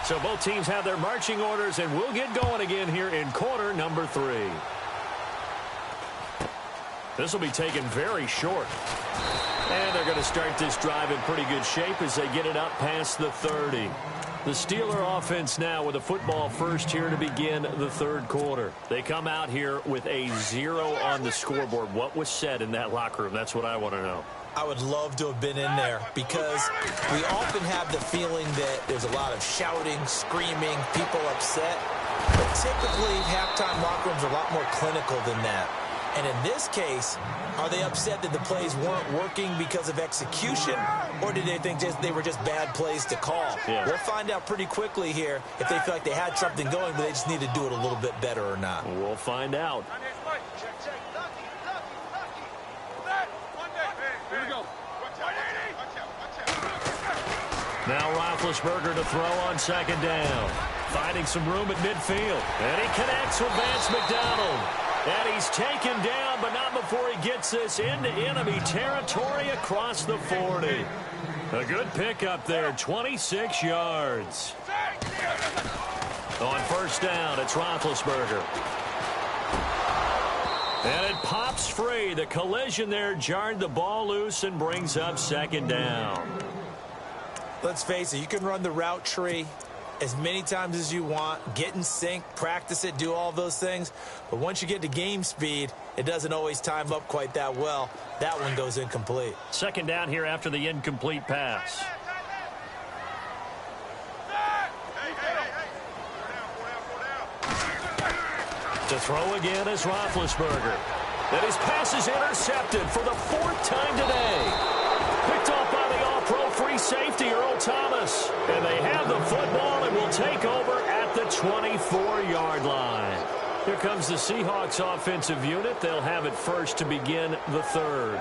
So both teams have their marching orders, and we'll get going again here in quarter number 3. This will be taken very short. And they're going to start this drive in pretty good shape as they get it up past the 30. The Steeler offense now with a football first here to begin the third quarter. They come out here with a 0 on the scoreboard. What was said in that locker room? That's what I want to know. I would love to have been in there because we often have the feeling that there's a lot of shouting, screaming, people upset. But typically, halftime locker rooms are a lot more clinical than that. And in this case, are they upset that the plays weren't working because of execution, or did they think they were just bad plays to call? Yeah. We'll find out pretty quickly here if they feel like they had something going, but they just need to do it a little bit better or not. We'll find out. Now Roethlisberger to throw on second down. Finding some room at midfield. And he connects with Vance McDonald. And he's taken down, but not before he gets this into enemy territory across the 40. A good pickup there, 26 yards. On first down, it's Roethlisberger. And it pops free. The collision there jarred the ball loose and brings up second down. Let's face it, you can run the route tree as many times as you want, get in sync, practice it, do all those things. But once you get to game speed, it doesn't always time up quite that well. That one goes incomplete. Second down here after the incomplete pass. To throw again is Roethlisberger. And his pass is intercepted for the 4th time today. Picked off by the all-pro free safety, Earl Thomas. And they have the football and will take over at the 24-yard line. Here comes the Seahawks offensive unit. They'll have it first to begin the third.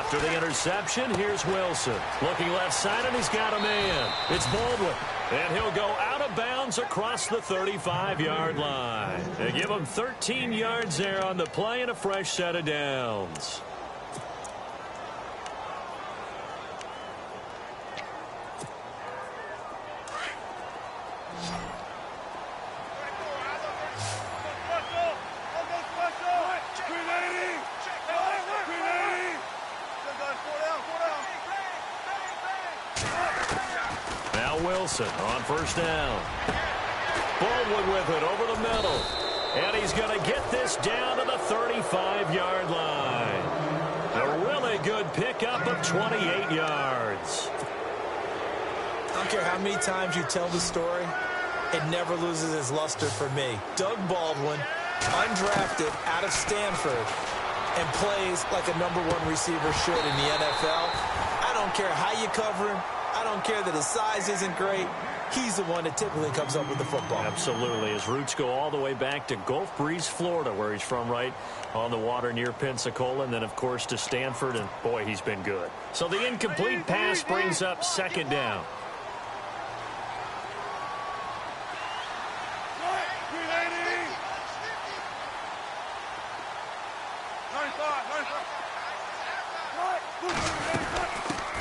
After the interception, here's Wilson. Looking left side, and he's got a man. It's Baldwin. And he'll go out of bounds across the 35-yard line. They give him 13 yards there on the play and a fresh set of downs. Wilson on first down. Baldwin with it over the middle. And he's going to get this down to the 35-yard line. A really good pickup of 28 yards. I don't care how many times you tell the story, it never loses its luster for me. Doug Baldwin, undrafted out of Stanford, and plays like a #1 receiver should in the NFL. I don't care how you cover him. I don't care that his size isn't great. He's the one that typically comes up with the football. Absolutely. His roots go all the way back to Gulf Breeze, Florida, where he's from, right on the water near Pensacola, and then, of course, to Stanford, and, boy, he's been good. So the incomplete pass brings up second down.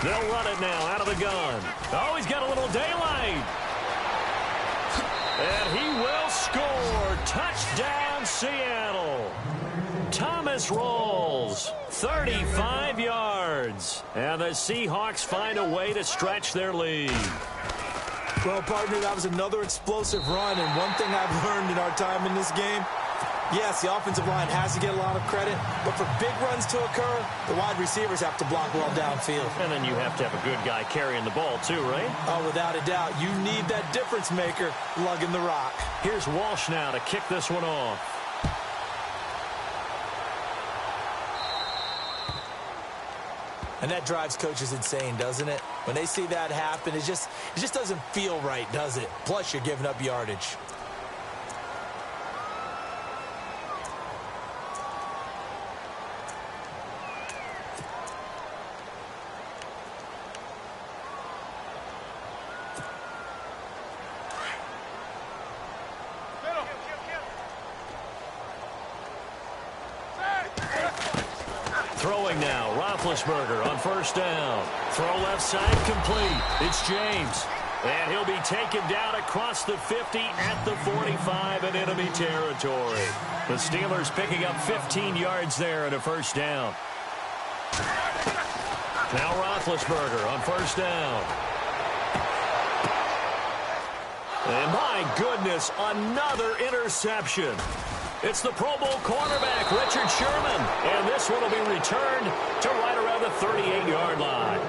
They'll run it now out of the gun. Oh, he's got a little daylight. And he will score. Touchdown, Seattle. Thomas rolls 35 yards. And the Seahawks find a way to stretch their lead. Well, partner, that was another explosive run. And one thing I've learned in our time in this game, yes, the offensive line has to get a lot of credit, but for big runs to occur, the wide receivers have to block well downfield. And then you have to have a good guy carrying the ball too, right? Oh, without a doubt. You need that difference maker lugging the rock. Here's Walsh now to kick this one off. And that drives coaches insane, doesn't it? When they see that happen, it just doesn't feel right, does it? Plus, you're giving up yardage. Throwing now, Roethlisberger on first down. Throw left side complete. It's James. And he'll be taken down across the 50 at the 45 in enemy territory. The Steelers picking up 15 yards there and a first down. Now Roethlisberger on first down. And my goodness, another interception. It's the Pro Bowl cornerback, Richard Sherman. And this one will be returned to right around the 38-yard line.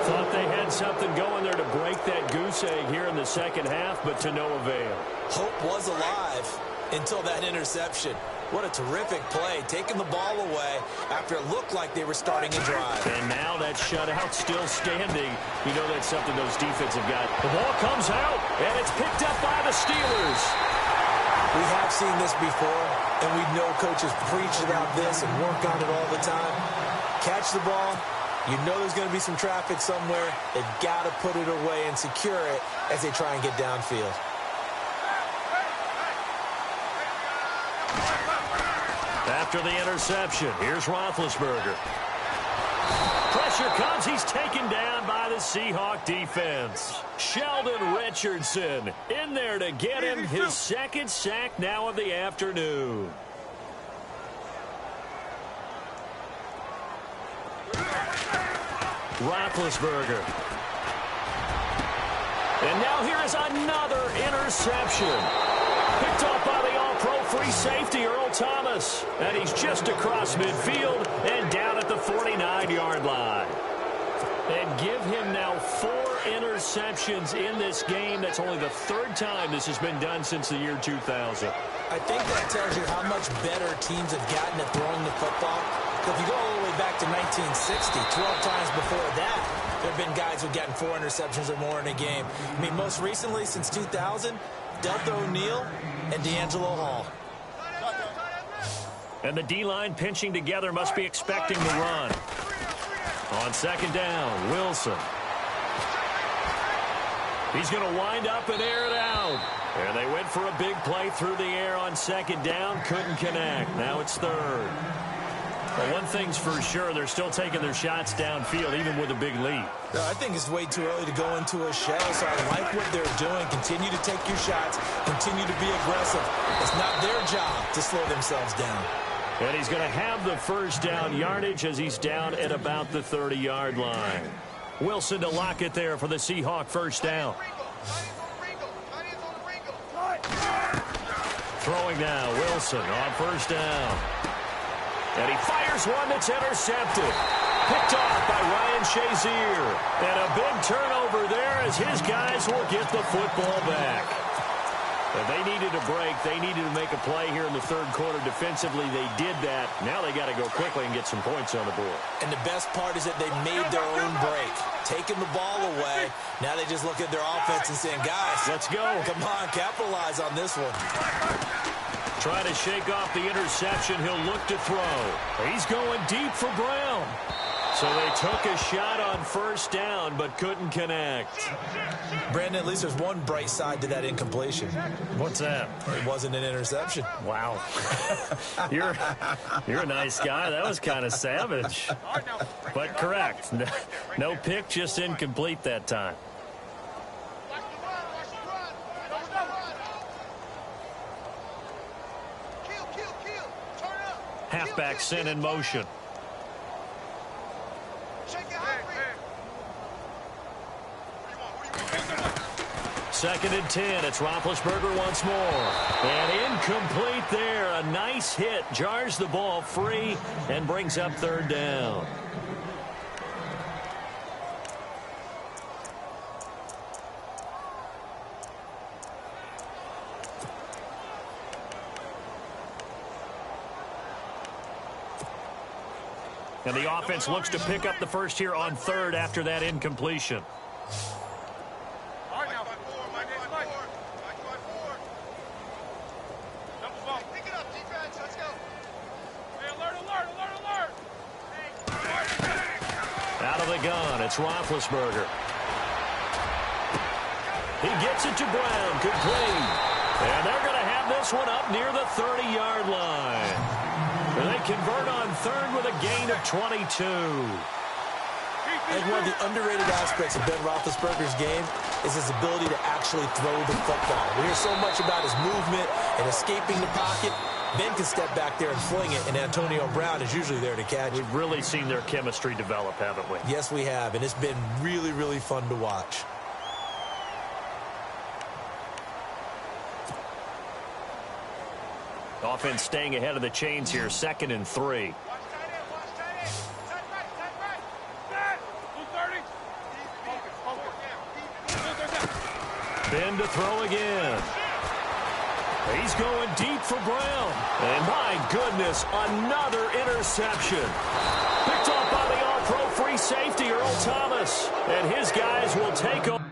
Thought they had something going there to break that goose egg here in the second half, but to no avail. Hope was alive until that interception. What a terrific play, taking the ball away after it looked like they were starting a drive. And now that shutout still standing. You know that's something those defensive got. The ball comes out, and it's picked up by the Steelers. We have seen this before, and we know coaches preach about this and work on it all the time. Catch the ball. You know there's going to be some traffic somewhere. They've got to put it away and secure it as they try and get downfield. After the interception, here's Roethlisberger. Pressure comes. He's taken down by the Seahawk defense. Sheldon Richardson in there to get him his second sack now of the afternoon. Roethlisberger. And now here is another interception. Picked off by the all-pro free safety, Earl Thomas. And he's just across midfield and down at the 49-yard line. And give him now 4 interceptions in this game. That's only the 3rd time this has been done since the year 2000. I think that tells you how much better teams have gotten at throwing the football. If you go all the way back to 1960, 12 times before that, there have been guys who've gotten 4 interceptions or more in a game. I mean, most recently, since 2000, Delta O'Neal and D'Angelo Hall. And the D-line pinching together must be expecting the run. On second down, Wilson. He's going to wind up and air it out. And they went for a big play through the air on second down. Couldn't connect. Now it's 3rd. Well, one thing's for sure, they're still taking their shots downfield, even with a big lead. I think it's way too early to go into a shell, so I like what they're doing. Continue to take your shots. Continue to be aggressive. It's not their job to slow themselves down. And he's going to have the first down yardage as he's down at about the 30-yard line. Wilson to lock it there for the Seahawk first down. Throwing now, Wilson on first down. And he fires one that's intercepted. Picked off by Ryan Shazier. And a big turnover there as his guys will get the football back. And they needed a break. They needed to make a play here in the 3rd quarter defensively. They did that. Now they got to go quickly and get some points on the board. And the best part is that they made their own break. Taking the ball away. Now they just look at their offense and saying, guys, let's go. Come on, capitalize on this one. Trying to shake off the interception. He'll look to throw. He's going deep for Brown. So they took a shot on first down, but couldn't connect. Brandon, at least there's one bright side to that incompletion. What's that? It wasn't an interception. Wow. You're a nice guy. That was kind of savage. But correct. No pick, just incomplete that time. Halfback sent in motion. Second and 10. It's Roethlisberger once more. And incomplete there. A nice hit. Jars the ball free and brings up 3rd down. And the offense looks to pick up the first here on third after that incompletion. Out of the gun, it's Roethlisberger. He gets it to Brown, complete. And they're going to have this one up near the 30-yard line. And they convert on third with a gain of 22. I think one of the underrated aspects of Ben Roethlisberger's game is his ability to actually throw the football. We hear so much about his movement and escaping the pocket. Ben can step back there and fling it, and Antonio Brown is usually there to catch it. We've really seen their chemistry develop, haven't we? Yes, we have, and it's been really, really fun to watch. Offense staying ahead of the chains here, 2nd and 3. Ben to throw again. He's going deep for Brown. And my goodness, another interception. Picked off by the all-pro free safety, Earl Thomas. And his guys will take over.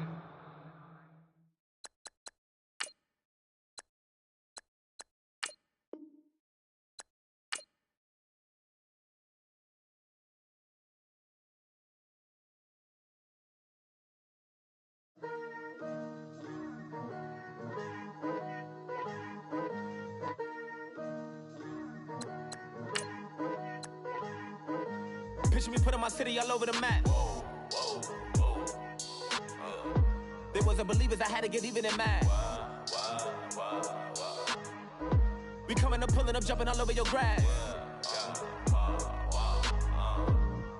Picture me putting my city all over the map. They wasn't believers, I had to get even in mad. We coming up, pulling up, jumping all over your grass.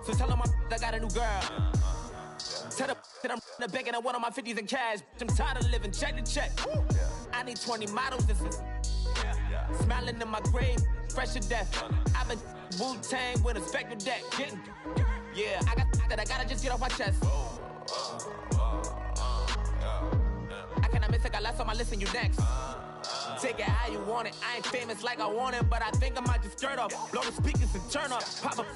So tell them I got a new girl. Tell them that I'm the bank and I want all my 50s in cash. I'm tired of living check to check. I need 20 models. This is smiling in my grave, fresh to death. I've been Wu-Tang with a spectral deck. Yeah, I got that. I gotta just get off my chest. I cannot miss. I got last on my list and you next. Take it how you want it. I ain't famous like I want it, but I think I might just skirt off. Blow the speakers and turn off. Pop up.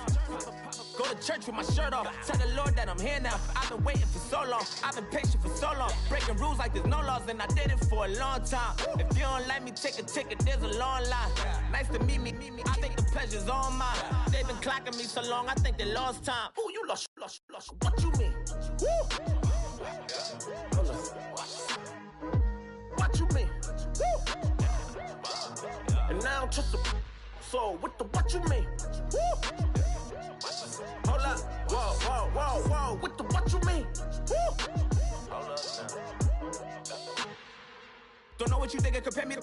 Go to church with my shirt off. Tell the Lord that I'm here now. I've been waiting for so long. I've been patient for so long. Breaking rules like there's no laws, and I did it for a long time. If you don't like me, take a ticket. There's a long line. Nice to meet me. I think the pleasure's all mine. They've been clocking me so long, I think they lost time. Ooh, you lost. What you mean? Woo! What you mean? Woo! And now I'm just a so what you mean? Woo! Hold up, whoa, what you mean? Woo! Hold up now. Don't know what you think, compare me.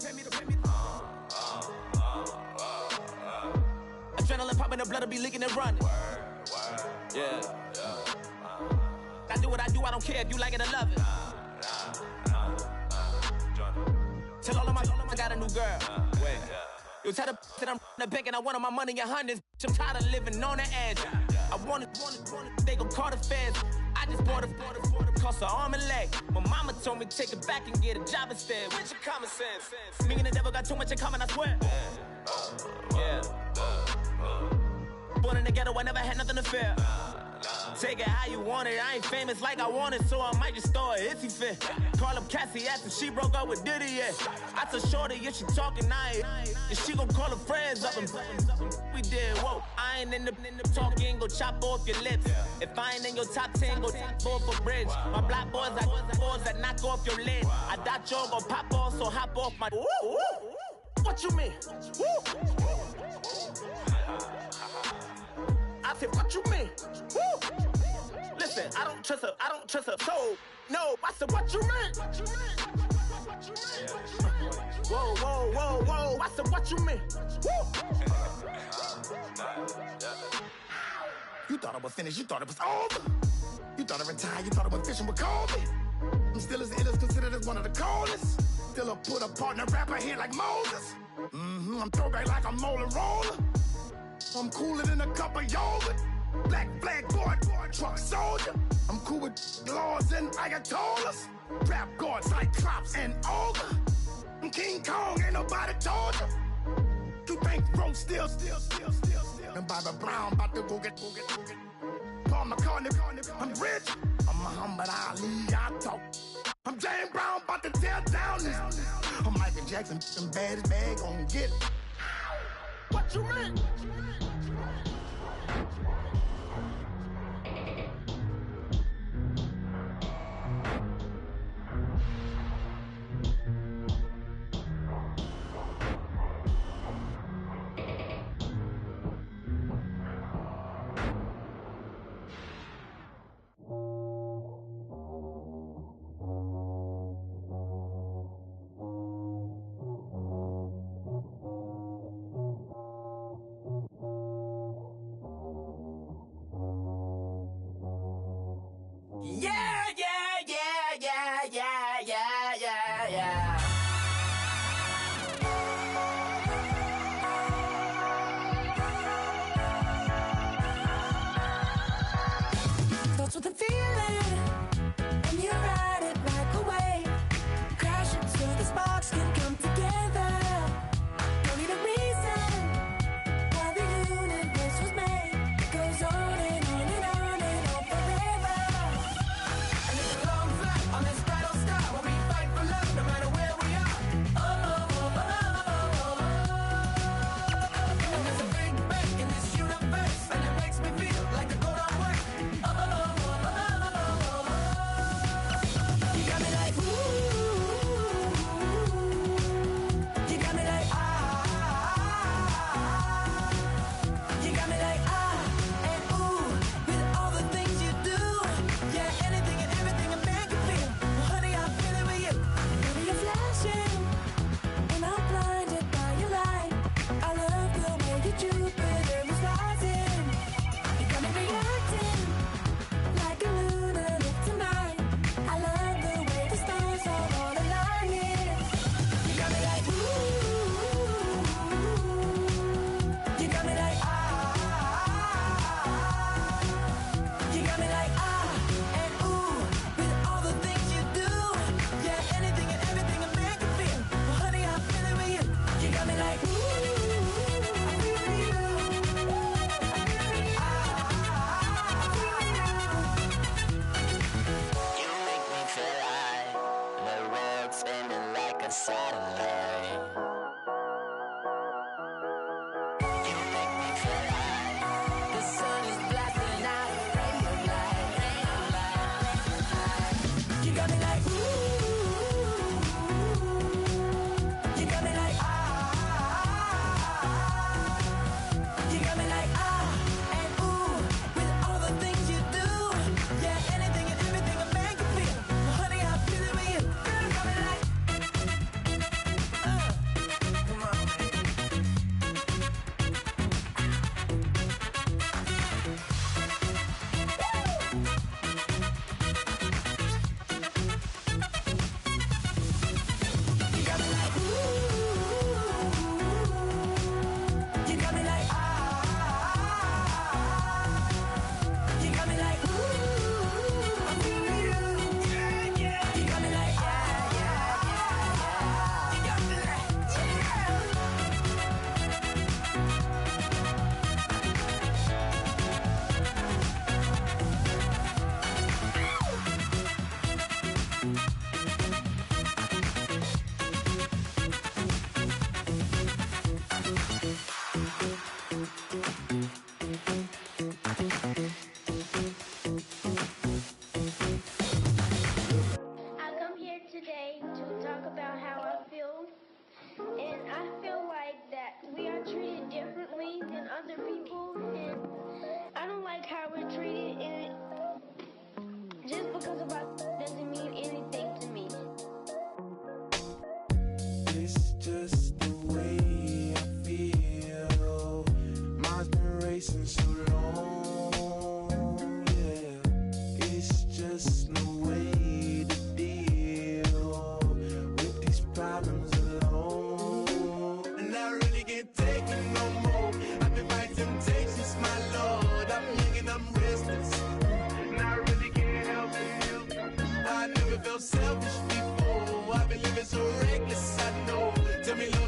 Adrenaline popping, the blood will be leaking and running. Yeah. I do what I do, I don't care if you like it or love it. Tell all of my I got a new girl. Wait. You tell the that I'm the bank and I want all my money in hundreds. I'm tired of living on the edge. I want it, they gon' call the feds. I just bought a cost an arm and leg. My mama told me take it back and get a job instead. Where's your common sense? Me and the devil got too much in common, I swear. Yeah. Born in the ghetto, I never had nothing to fear. Take it how you want it. I ain't famous like I want it, so I might just throw a hissy fit. Call up Cassie after she broke up with Diddy, yeah. I told Shorty if she talking, and she gon' call her friends up and we did, whoa. I ain't in the talking, go chop off your lips. If I ain't in your top 10, go top 4 for bridge. My black boys, I got boys that knock off your lid. I doubt y'all gon' pop off, so hop off my. What you mean? I said, what you mean? Woo! Listen, I don't trust her. So, no, I said, what you mean? Whoa. I said, what you mean? Woo! You thought I was finished, you thought it was over. You thought I retired, you thought I was fishing with Kobe. I'm still as ill as considered as one of the coldest. Still a put a partner rapper here like Moses. I'm throwback like a molar roller. I'm cooler than a cup of yogurt. Black flag boy, truck soldier. I'm cool with laws and Ayatollahs. Rap gods like Cyclops and Ogre. I'm King Kong, ain't nobody told you. You think road still. And Bobby Brown about to go get. Paul McCartney, I'm rich. I'm Muhammad Ali, I talk. I'm James Brown, about to tear down this. I'm Michael Jackson, some baddest bag gon' get it. What you mean? Starts with a feeling, and you ride it like a wave. Crash it so the sparks can come together. Don't need a reason why the universe was made. It goes on and on and on and on forever. And it's a long flight on this battle star where we fight for love no matter where we are. Oh, oh, oh, oh, oh, oh. And there's a big bang in this universe, and it makes me feel like a go don't work. Oh, oh, oh, oh, oh, oh. You got me like ooh. You got me like you got me like and ooh, with all the things you do. Yeah, anything and everything a man can feel. Well, honey, I'm feeling with you. Baby, you're flashing, and I'm blinded by your light. I love the way you Jupiter is rising. You got me reacting like a lunatic tonight. I love the way the stars are all aligning. You got me like ooh. You got me like You got me like and ooh, with all the things you do. yeah, anything and everything a man can feel. Well, honey, I'm feeling with you. You got me like ooh. You make me feel like the world's spinning like a satellite. You make me feel like The sun is blasting out a ray of light, ray of light. You got me like ooh. You got me like You got me like And ooh, with all the things you do, yeah, anything and everything a man can feel. Well, honey, I'm feeling with you. Girl, you got me like come on, man. You got me like ooh. You got me like You got me like ooh. I'm feeling you. Yeah, yeah. You got me like You got me like I come here today to talk about how I feel, and I feel like that we are treated differently than other people, and I don't like how we're treated, and just because of our doesn't mean anything to me. It's just the way I feel. Mine's been racing so long, yeah. It's just no way to deal with these problems alone. And I really can't take it no more. I've been fighting temptations, my Lord. I'm young and I'm restless, and I really can't help it. I never felt selfish before. I've been living so reckless, I know. Tell me, Lord,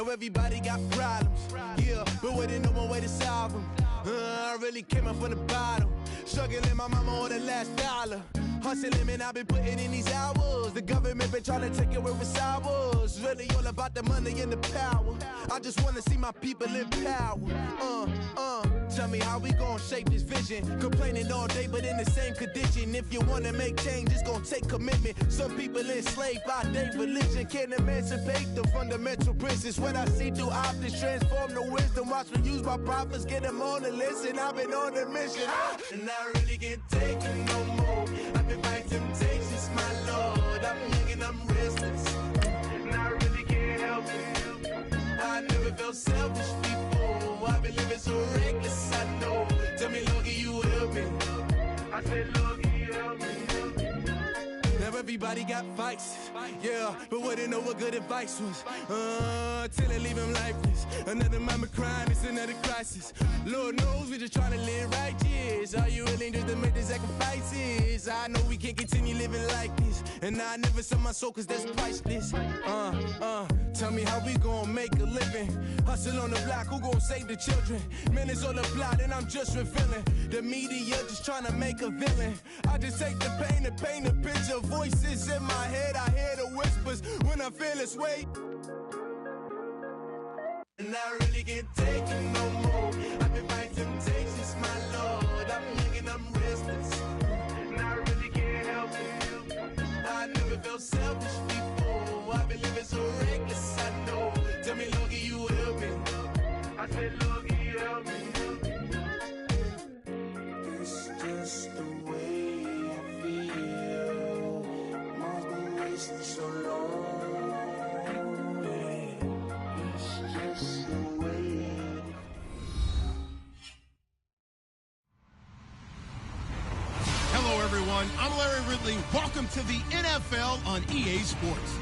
Now everybody got problems, yeah, but waiting no one way to solve them. I really came up from the bottom, struggling my mama on the last dollar. Hustling, man, I've been putting in these hours. The government been trying to take away what's ours. Really all about the money and the power. I just want to see my people in power. Tell me how we gon' shape this vision. Complaining all day, but in the same condition. If you wanna make change, it's gon' take commitment. Some people enslaved by their religion can't emancipate the fundamental principles. What I see through optics transform the wisdom. Watch me use my prophets, get them on the listen. I've been on a mission, and I really can't take it no more. I've been fighting temptations, my Lord. I'm young and I'm restless, and I really can't help it. I never felt selfish before. I've been living so reckless, I know. Tell me, Lord, can you help me? I said, Lord, can you help me? Now everybody got fights, yeah, but wouldn't know what good advice was. Till they leave him lifeless. Another mama crying, it's another crisis. Lord knows we just trying to live righteous. Are you willing just to make the sacrifices? I know we can't continue living like this, and I never sell my soul cause that's priceless. Tell me how we gon' make a living. Hustle on the block, who gon' save the children? Minutes on the plot and I'm just revealing. The media just trying to make a villain. I just take the pain and paint a picture. Voices in my head, I hear the whispers when I feel this weight. And I really can't take it no more. I've been fighting temptations, my Lord. I'm young and I'm restless, and I really can't help it. I never felt selfish before. I've been living so reckless, I know. Tell me, Lord, can you help me? I said, Lord, can you help me? It's just the way I feel. Mom's been wasting so long. It's just the way. Hello, everyone. I'm Larry Ridley. Welcome to the NFL on EA Sports.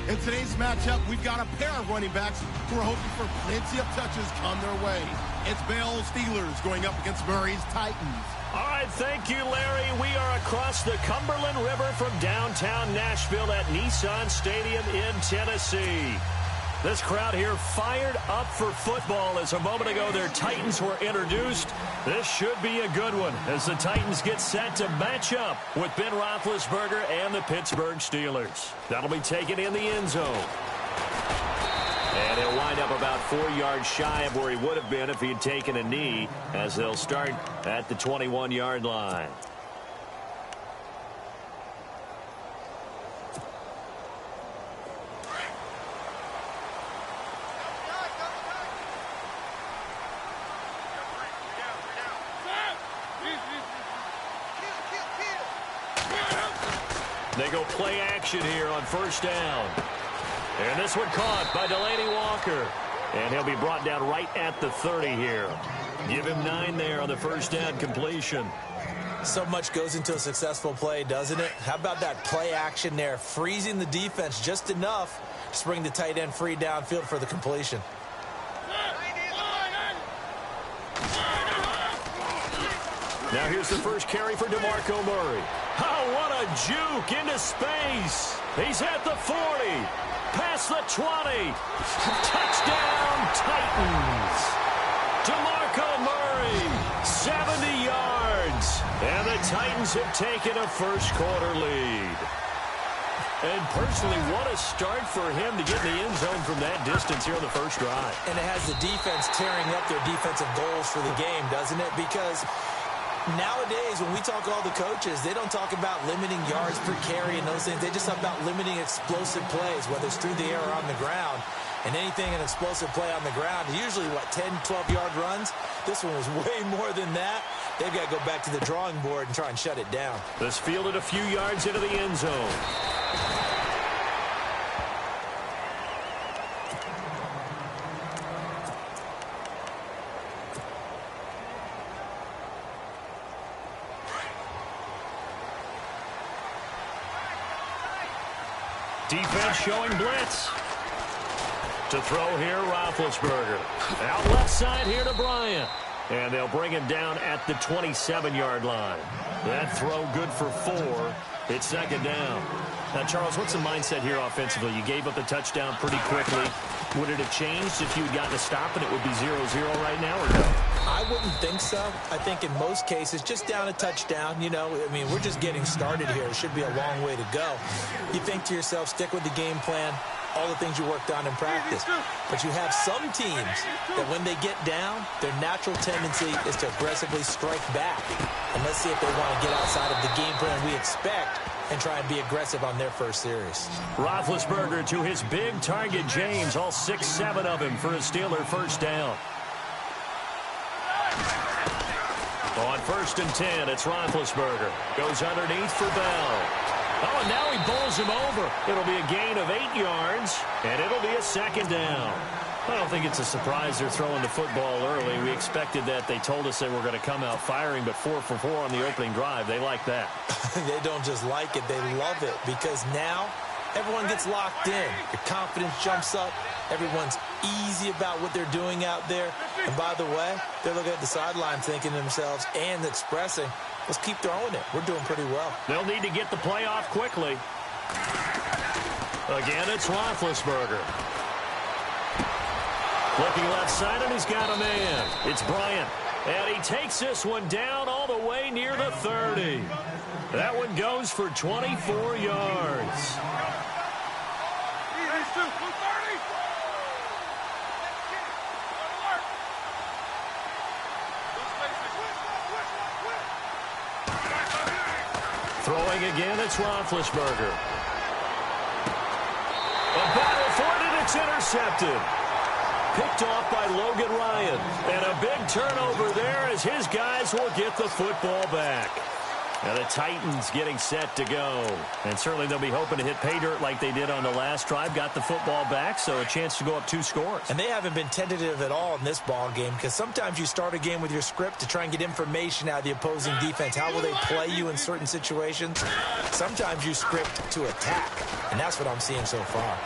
In today's matchup, we've got a pair of running backs who are hoping for plenty of touches come their way. It's Bell's Steelers going up against Murray's Titans. All right, thank you, Larry. We are across the Cumberland River from downtown Nashville at Nissan Stadium in Tennessee. This crowd here fired up for football as a moment ago their Titans were introduced. This should be a good one as the Titans get set to match up with Ben Roethlisberger and the Pittsburgh Steelers. That'll be taken in the end zone. And he'll wind up about 4 yards shy of where he would have been if he had taken a knee, as they'll start at the 21-yard line. They go play action here on first down. And this one caught by Delaney Walker. And he'll be brought down right at the 30 here. Give him 9 there on the first down completion. So much goes into a successful play, doesn't it? How about that play action there, freezing the defense just enough to bring the tight end free downfield for the completion. Now here's the first carry for DeMarco Murray. Oh, what a juke into space. He's at the 40, past the 20. Touchdown, Titans. DeMarco Murray, 70 yards. And the Titans have taken a first-quarter lead. And personally, what a start for him to get in the end zone from that distance here on the first drive. And it has the defense tearing up their defensive goals for the game, doesn't it? Because nowadays, when we talk to all the coaches, they don't talk about limiting yards per carry and those things. They just talk about limiting explosive plays, whether it's through the air or on the ground. And anything an explosive play on the ground is usually, 10, 12-yard runs? This one was way more than that. They've got to go back to the drawing board and try and shut it down. This fielded a few yards into the end zone. Defense showing blitz. To throw here, Roethlisberger. Out left side here to Bryant. And they'll bring him down at the 27-yard line. That throw good for 4. It's second down. Now, Charles, what's the mindset here offensively? You gave up the touchdown pretty quickly. Would it have changed if you had gotten a stop and it would be 0-0 right now, or no? I wouldn't think so. I think in most cases, just down a touchdown, you know, I mean, we're just getting started here. It should be a long way to go. You think to yourself, stick with the game plan, all the things you worked on in practice. But you have some teams that when they get down, their natural tendency is to aggressively strike back. And let's see if they want to get outside of the game plan we expect and try and be aggressive on their first series. Roethlisberger to his big target, James, all 6-7 of him for a Steeler first down. On 1st and 10, it's Roethlisberger. Goes underneath for Bell. Oh, and now he bowls him over. It'll be a gain of 8 yards, and it'll be a second down. I don't think it's a surprise they're throwing the football early. We expected that. They told us they were going to come out firing, but 4 for 4 on the opening drive. They like that. They don't just like it, they love it, because now everyone gets locked in. Your confidence jumps up. Everyone's easy about what they're doing out there. And by the way, they're looking at the sideline thinking to themselves and expressing, let's keep throwing it. We're doing pretty well. They'll need to get the play off quickly. Again, it's Roethlisberger. Looking left side, and he's got a man. It's Bryant. And he takes this one down all the way near the 30. That one goes for 24 yards. Throwing again, it's Roethlisberger. A battle for it, and it's intercepted. Picked off by Logan Ryan. And a big turnover there as his guys will get the football back. And the Titans getting set to go. And certainly they'll be hoping to hit pay dirt like they did on the last drive. Got the football back, so a chance to go up 2 scores. And they haven't been tentative at all in this ball game, because sometimes you start a game with your script to try and get information out of the opposing defense. How will they play you in certain situations? Sometimes you script to attack, and that's what I'm seeing so far.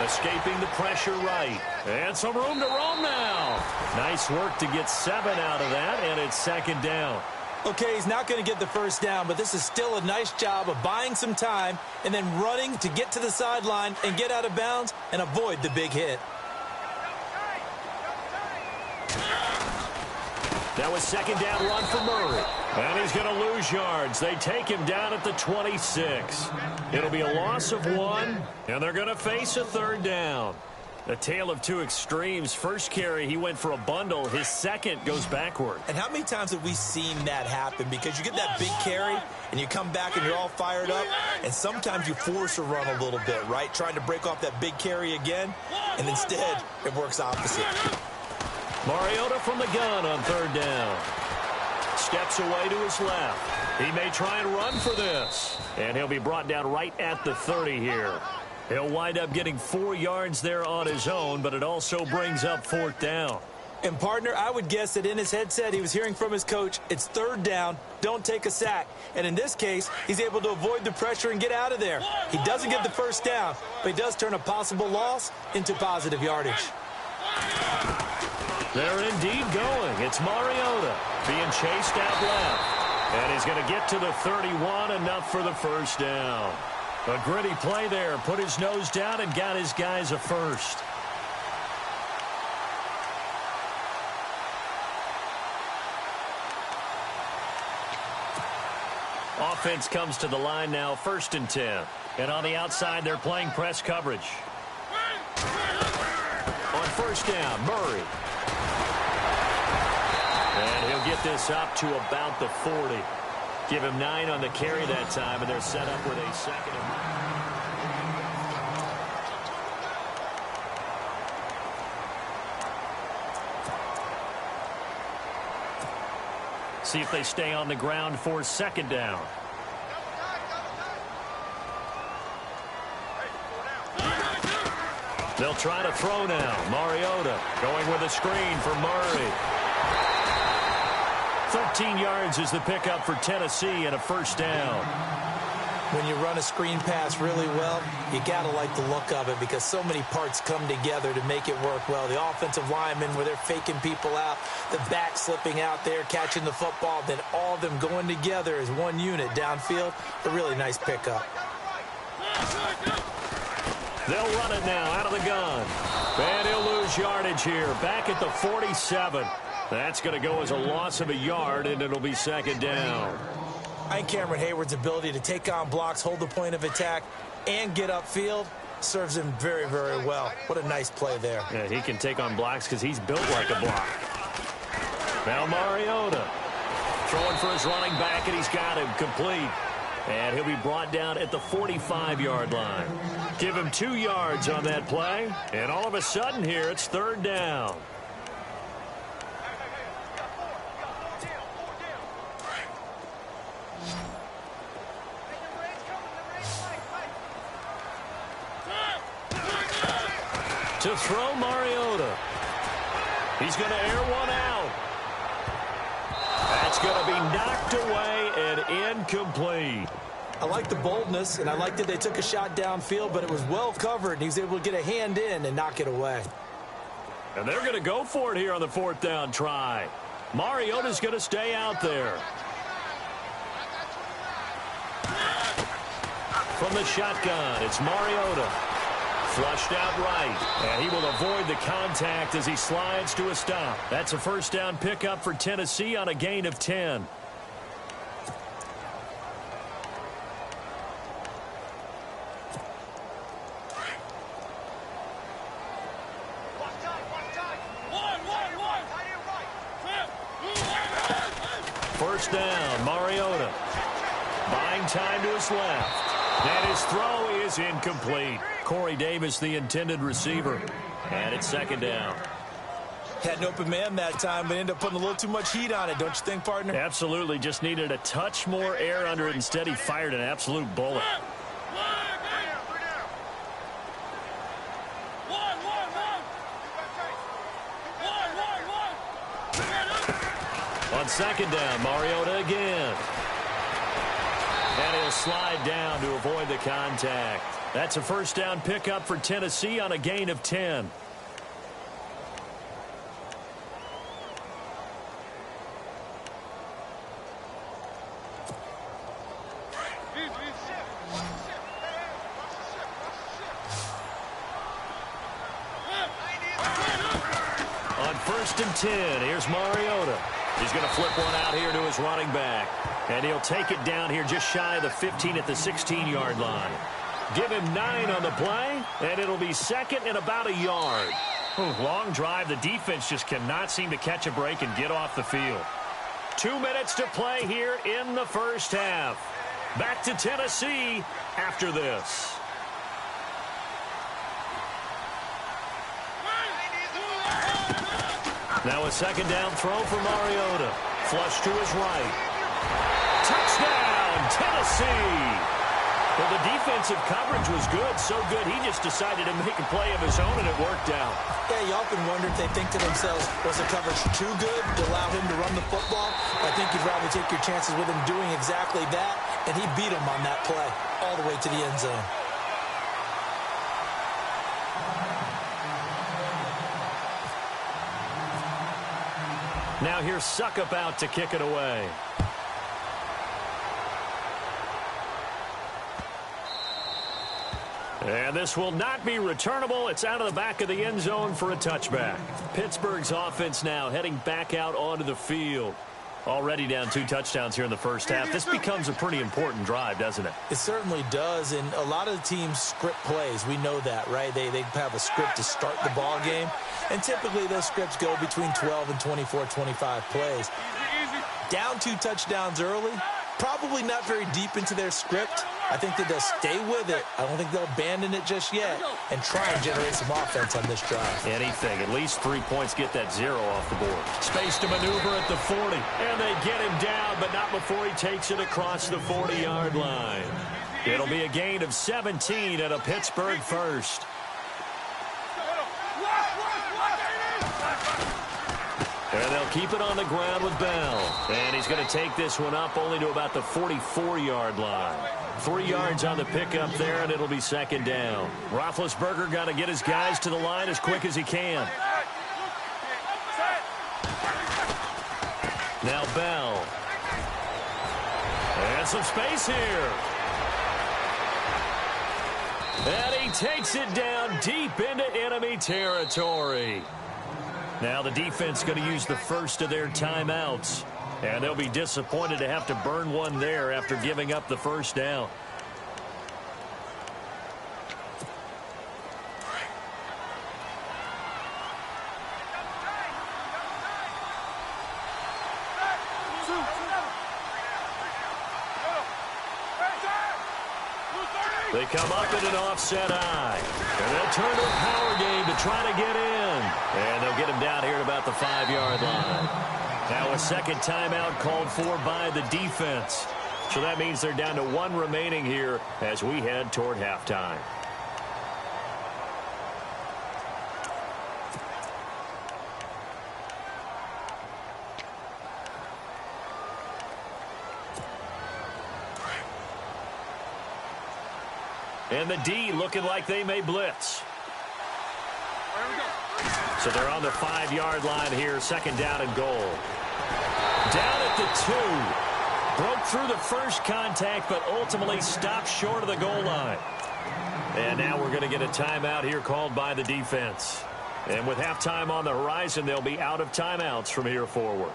Escaping the pressure right. And some room to roam now. Nice work to get 7 out of that, and it's second down. Okay, he's not going to get the first down, but this is still a nice job of buying some time and then running to get to the sideline and get out of bounds and avoid the big hit. That was second down run for Murray. And he's going to lose yards. They take him down at the 26. It'll be a loss of 1, and they're going to face a third down. A tale of 2 extremes. First carry, he went for a bundle. His second goes backward. And how many times have we seen that happen? Because you get that big carry, and you come back and you're all fired up, and sometimes you force a run a little bit, right? Trying to break off that big carry again, and instead it works opposite. Mariota from the gun on third down. Steps away to his left. He may try and run for this. And he'll be brought down right at the 30 here. He'll wind up getting 4 yards there on his own, but it also brings up 4th down. And, partner, I would guess that in his headset he was hearing from his coach, it's third down, don't take a sack. And in this case, he's able to avoid the pressure and get out of there. He doesn't get the first down, but he does turn a possible loss into positive yardage. They're indeed going. It's Mariota being chased out left. And he's going to get to the 31, enough for the first down. A gritty play there. Put his nose down and got his guys a first. Offense comes to the line now, 1st and 10. And on the outside, they're playing press coverage. On 1st down, Murray. And he'll get this up to about the 40. Give him 9 on the carry that time, and they're set up with a second and 9. See if they stay on the ground for second down. They'll try to throw now. Mariota going with a screen for Murray. 13 yards is the pickup for Tennessee and a first down. When you run a screen pass really well, you got to like the look of it because so many parts come together to make it work well. The offensive linemen, where they're faking people out, the back slipping out there, catching the football, then all of them going together as one unit downfield. A really nice pickup. They'll run it now out of the gun. And he'll lose yardage here. Back at the 47. That's going to go as a loss of a yard, and it'll be second down. I think Cameron Hayward's ability to take on blocks, hold the point of attack, and get upfield serves him very, very well. What a nice play there. Yeah, he can take on blocks because he's built like a block. Now Mariota throwing for his running back, and he's got him complete. And he'll be brought down at the 45-yard line. Give him 2 yards on that play, and all of a sudden here it's third down. To throw Mariota. He's going to air one out. That's going to be knocked away and incomplete. I like the boldness, and I like that they took a shot downfield, but it was well covered, and he was able to get a hand in and knock it away. And they're going to go for it here on the 4th down try. Mariota's going to stay out there. From the shotgun, it's Mariota. Flushed out right, and he will avoid the contact as he slides to a stop. That's a first down pickup for Tennessee on a gain of 10. First down, Mariota. Buying time to his left. And his throw is incomplete. Corey Davis, the intended receiver. And it's second down. Had an open man that time, but ended up putting a little too much heat on it, don't you think, partner? Absolutely. Just needed a touch more air under it. Instead, he fired an absolute bullet. On second down, Mariota again. And he'll slide down to avoid the contact. That's a first down pickup for Tennessee on a gain of 10. On 1st and 10, here's Mariota. He's going to flip one out here to his running back. And he'll take it down here just shy of the 15 at the 16-yard line. Give him 9 on the play, and it'll be second and about a yard. Long drive. The defense just cannot seem to catch a break and get off the field. 2 minutes to play here in the first half. Back to Tennessee after this. Now a second down throw for Mariota. Flush to his right. Touchdown, Tennessee! Well, the defensive coverage was good, so good he just decided to make a play of his own, and it worked out. Yeah, you often wonder if they think to themselves, was the coverage too good to allow him to run the football? I think you'd rather take your chances with him doing exactly that, and he beat him on that play all the way to the end zone. Now here's Suckup out to kick it away. And this will not be returnable. It's out of the back of the end zone for a touchback. Pittsburgh's offense now heading back out onto the field. Already down 2 touchdowns here in the first half. This becomes a pretty important drive, doesn't it? It certainly does, and a lot of the teams script plays. We know that, right? They have a script to start the ball game, and typically those scripts go between 12 and 24, 25 plays. Down 2 touchdowns early, probably not very deep into their script. I think that they'll stay with it. I don't think they'll abandon it just yet and try and generate some offense on this drive. Anything. At least 3 points, get that 0 off the board. Space to maneuver at the 40. And they get him down, but not before he takes it across the 40-yard line. It'll be a gain of 17 at a Pittsburgh first. And they'll keep it on the ground with Bell. And he's going to take this one up only to about the 44-yard line. 3 yards on the pickup there, and it'll be second down. Roethlisberger got to get his guys to the line as quick as he can. Now Bell. And some space here. And he takes it down deep into enemy territory. Now the defense going to use the first of their timeouts. And they'll be disappointed to have to burn one there after giving up the first down. They come up in an offset eye. And they'll turn to a power game to try to get in. And they'll get him down here at about the 5-yard line. Now a second timeout called for by the defense. So that means they're down to 1 remaining here as we head toward halftime. And the D looking like they may blitz. So they're on the 5-yard line here, second down and goal. Down at the 2. Broke through the first contact, but ultimately stopped short of the goal line. And now we're going to get a timeout here called by the defense. And with halftime on the horizon, they'll be out of timeouts from here forward.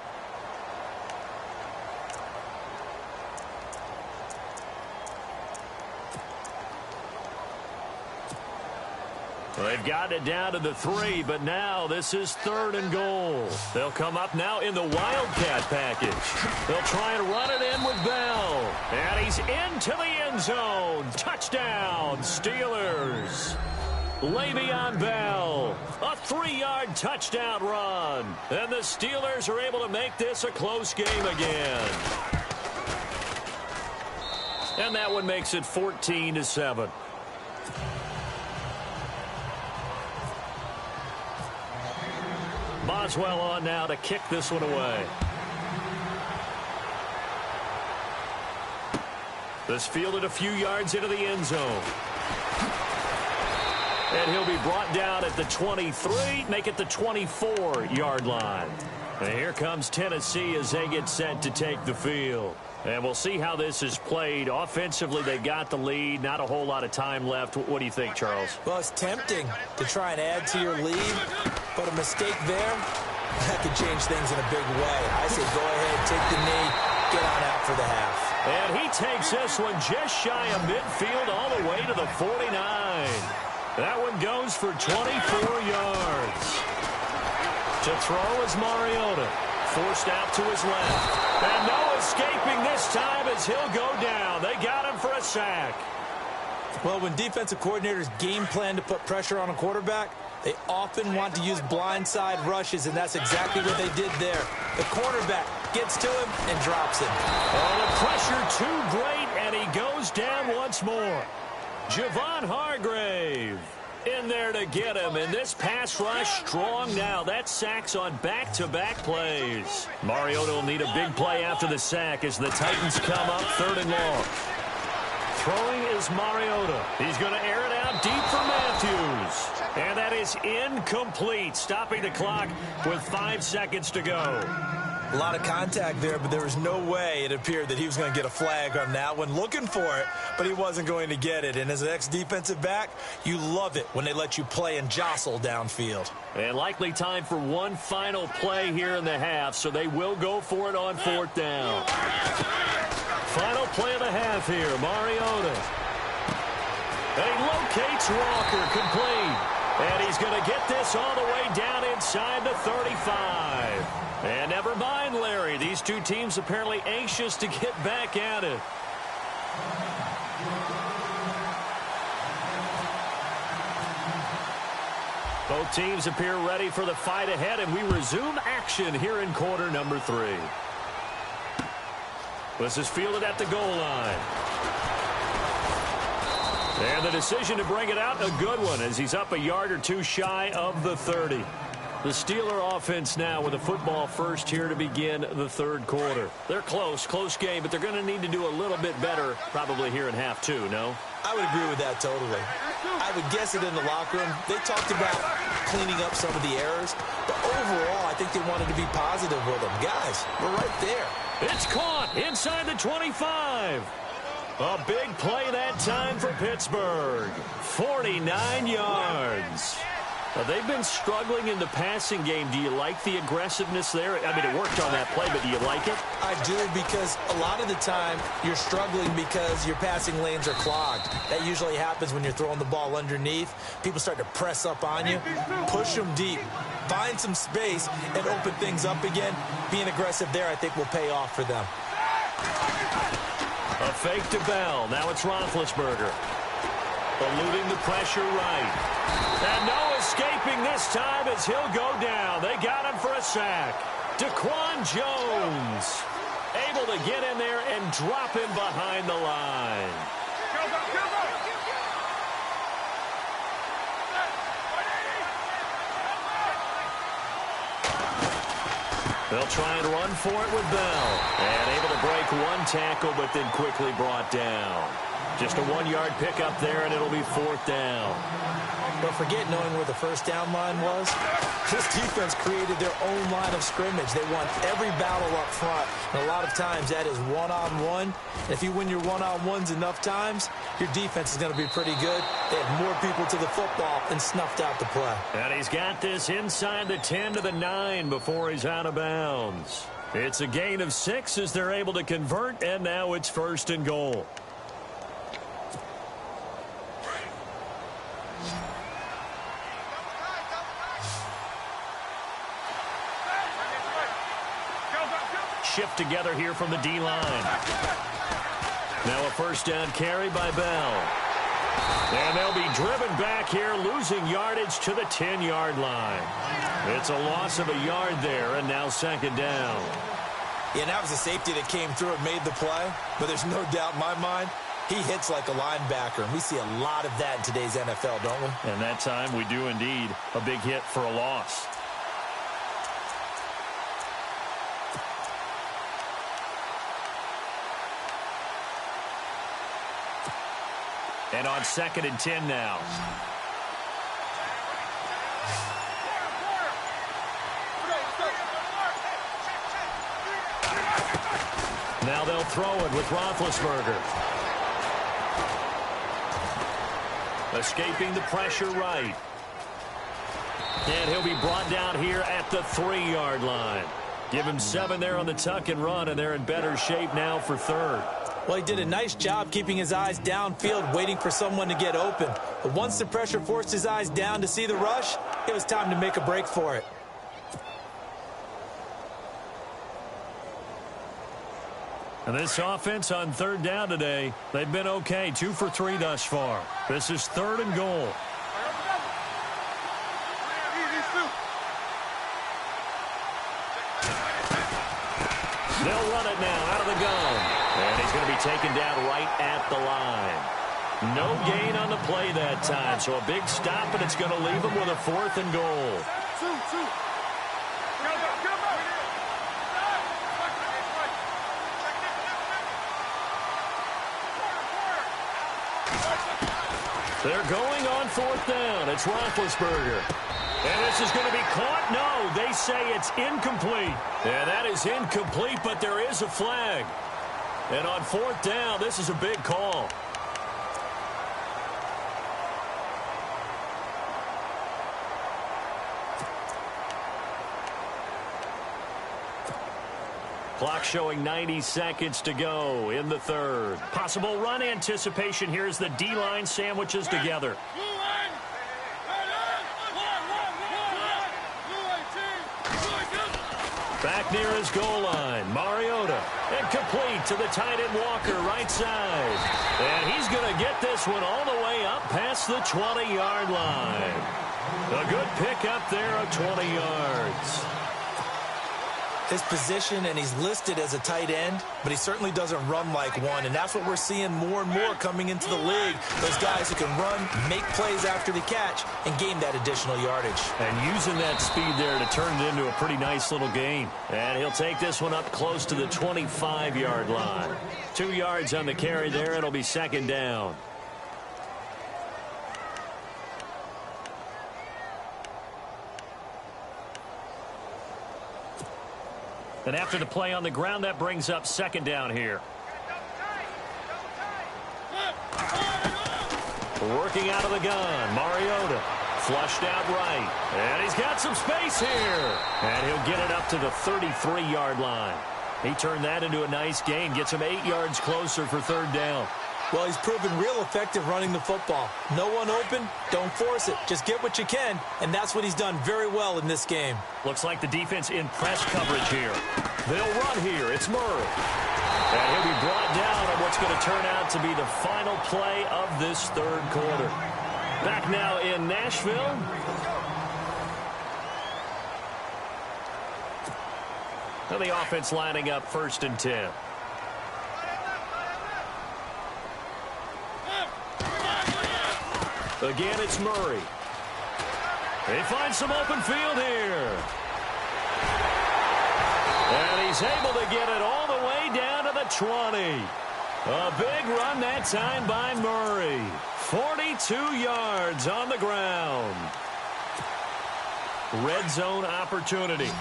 They've gotten it down to the 3, but now this is 3rd and goal. They'll come up now in the Wildcat package. They'll try and run it in with Bell. And he's into the end zone. Touchdown, Steelers. Le'Veon Bell, a 3-yard touchdown run. And the Steelers are able to make this a close game again. And that one makes it 14-7. Boswell on now to kick this one away. This fielded a few yards into the end zone. And he'll be brought down at the 23, make it the 24-yard line. And here comes Tennessee as they get set to take the field. And we'll see how this is played. Offensively, they got the lead. Not a whole lot of time left. What do you think, Charles? Well, it's tempting to try and add to your lead, but a mistake there, that could change things in a big way. I say go ahead, take the knee, get on out for the half. And he takes this one just shy of midfield all the way to the 49. That one goes for 24 yards. To throw is Mariota. Forced out to his left. And no escaping this time as he'll go down. They got him for a sack. Well, when defensive coordinators game plan to put pressure on a quarterback, they often want to use blindside rushes, and that's exactly what they did there. The cornerback gets to him and drops him. Oh, the pressure too great, and he goes down once more. Javon Hargrave in there to get him, and this pass rush strong now. That sacks on back-to-back plays. Mariota will need a big play after the sack as the Titans come up 3rd and long. Throwing is Mariota. He's going to air it out deep for Matthews. And that is incomplete, stopping the clock with 5 seconds to go. A lot of contact there, but there was no way it appeared that he was going to get a flag on that one. Looking for it, but he wasn't going to get it. And as an ex-defensive back, you love it when they let you play and jostle downfield. And likely time for one final play here in the half, so they will go for it on 4th down. Final play of the half here, Mariota. And he locates Walker, complete. And he's going to get this all the way down inside the 35. And never mind, Larry. These two teams apparently anxious to get back at it. Both teams appear ready for the fight ahead, and we resume action here in quarter number 3. This is fielded at the goal line. And the decision to bring it out, a good one, as he's up a yard or two shy of the 30. The Steeler offense now with a football first here to begin the third quarter. They're close game, but they're going to need to do a little bit better probably here in half two, no? I would agree with that totally. I would guess it in the locker room. They talked about cleaning up some of the errors, but overall, I think they wanted to be positive with them. Guys, we're right there. It's caught inside the 25. A big play that time for Pittsburgh. 49 yards. They've been struggling in the passing game. Do you like the aggressiveness there? I mean, it worked on that play, but do you like it? I do, because a lot of the time you're struggling because your passing lanes are clogged. That usually happens when you're throwing the ball underneath. People start to press up on you. Push them deep. Find some space and open things up again. Being aggressive there, I think, will pay off for them. A fake to Bell. Now it's Roethlisberger. Eluding the pressure right. And no escaping this time as he'll go down. They got him for a sack. Daquan Jones able to get in there and drop him behind the line. They'll try and run for it with Bell. And able to break one tackle, but then quickly brought down. Just a 1-yard pickup there, and it'll be 4th down. Don't forget, knowing where the first down line was, this defense created their own line of scrimmage. They won every battle up front, and a lot of times that is one-on-one. If you win your one-on-ones enough times, your defense is going to be pretty good. They had more people to the football and snuffed out the play. And he's got this inside the 10 to the 9 before he's out of bounds. It's a gain of 6 as they're able to convert, and now it's 1st and goal. Shift together here from the D-line. Now a 1st down carry by Bell. And they'll be driven back here, losing yardage to the 10-yard line. It's a loss of a yard there, and now 2nd down. Yeah, that was a safety that came through and made the play, but there's no doubt in my mind, he hits like a linebacker, and we see a lot of that in today's NFL, don't we? And that time we do indeed. A big hit for a loss. And on 2nd and 10 now. Now they'll throw it with Roethlisberger. Escaping the pressure right. And he'll be brought down here at the 3-yard line. Give him 7 there on the tuck and run, and they're in better shape now for 3rd. Well, he did a nice job keeping his eyes downfield, waiting for someone to get open. But once the pressure forced his eyes down to see the rush, it was time to make a break for it. And this offense on 3rd down today, they've been okay. 2 for 3 thus far. This is 3rd and goal. They'll run it now out of the gun. And he's going to be taken down right at the line. No gain on the play that time. So a big stop, and it's going to leave him with a 4th and goal. They're going on 4th down. It's Roethlisberger. And this is going to be caught. No, they say it's incomplete. And that is incomplete, but there is a flag. And on 4th down, this is a big call. Clock showing 90 seconds to go in the 3rd. Possible run anticipation here as the D-line sandwiches together. Back near his goal line, Mariota. And complete to the tight end Walker, right side. And he's going to get this one all the way up past the 20-yard line. A good pickup there of 20 yards. his position, and he's listed as a tight end, but he certainly doesn't run like one, and that's what we're seeing more and more coming into the league. Those guys who can run, make plays after the catch, and gain that additional yardage. And using that speed there to turn it into a pretty nice little game. And he'll take this one up close to the 25-yard line. 2 yards on the carry there. It'll be second down. And after the play on the ground, that brings up second down here. Working out of the gun, Mariota. Flushed out right. And he's got some space here. And he'll get it up to the 33-yard line. He turned that into a nice gain. Gets him 8 yards closer for third down. Well, he's proven real effective running the football. No one open, don't force it. Just get what you can, and that's what he's done very well in this game. Looks like the defense in press coverage here. They'll run here. It's Murray. And he'll be brought down on what's going to turn out to be the final play of this third quarter. Back now in Nashville. And the offense lining up 1st and 10. Again, it's Murray. He finds some open field here. And he's able to get it all the way down to the 20. A big run that time by Murray. 42 yards on the ground. Red zone opportunity.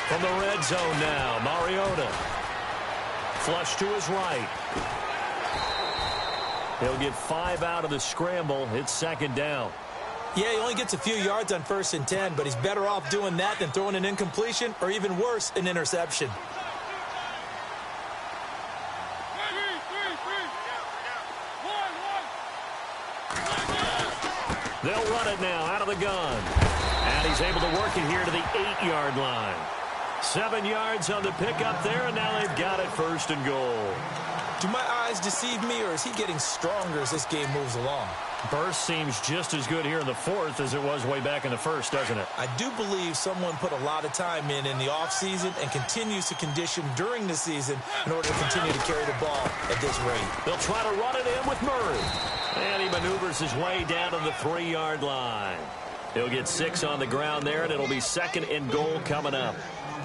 From the red zone now, Mariota. Flush to his right. He'll get 5 out of the scramble. It's second down. Yeah, he only gets a few yards on 1st and 10, but he's better off doing that than throwing an incompletion or even worse, an interception. They'll run it now out of the gun. And he's able to work it here to the 8-yard line. 7 yards on the pickup there, and now they've got it 1st and goal. Do my eyes deceive me, or is he getting stronger as this game moves along? Burst seems just as good here in the 4th as it was way back in the 1st, doesn't it? I do believe someone put a lot of time in the offseason and continues to condition during the season in order to continue to carry the ball at this rate. They'll try to run it in with Murray. And he maneuvers his way down to the 3-yard line. He'll get 6 on the ground there, and it'll be 2nd and goal coming up.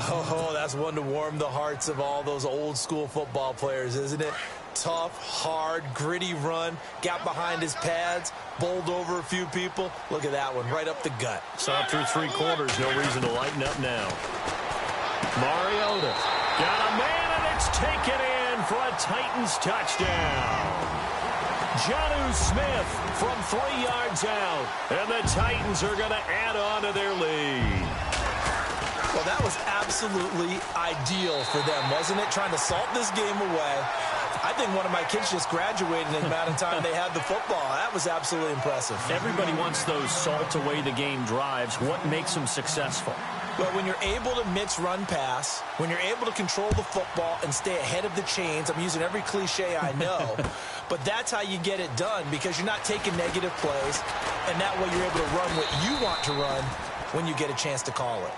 Oh, that's one to warm the hearts of all those old-school football players, isn't it? Tough, hard, gritty run, got behind his pads, bowled over a few people. Look at that one, right up the gut. Saw through 3 quarters, no reason to lighten up now. Mariota got a man, and it's taken in for a Titans touchdown. Jonnu Smith from 3 yards out, and the Titans are going to add on to their lead. Well, that was absolutely ideal for them, wasn't it? Trying to salt this game away. I think one of my kids just graduated in the amount of time they had the football. That was absolutely impressive. Everybody wants those salt away the game drives. What makes them successful? Well, when you're able to mix run pass, when you're able to control the football and stay ahead of the chains, I'm using every cliche I know, but that's how you get it done because you're not taking negative plays, and that way you're able to run what you want to run when you get a chance to call it.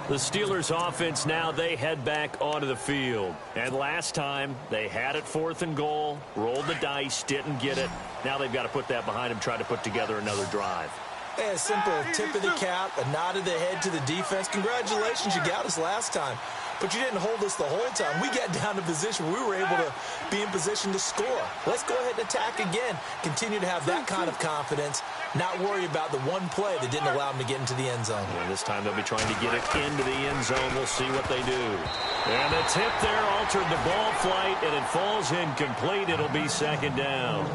The Steelers offense now, they head back onto the field. And last time, they had it 4th and goal, rolled the dice, didn't get it. Now they've got to put that behind them, try to put together another drive. Hey, a simple tip of the cap, a nod of the head to the defense. Congratulations, you got us last time. But you didn't hold us the whole time. We got down to position where we were able to be in position to score. Let's go ahead and attack again. Continue to have that kind of confidence. Not worry about the one play that didn't allow them to get into the end zone. And this time they'll be trying to get it into the end zone. We'll see what they do. And the tip there altered the ball flight, and it falls incomplete. It'll be 2nd down.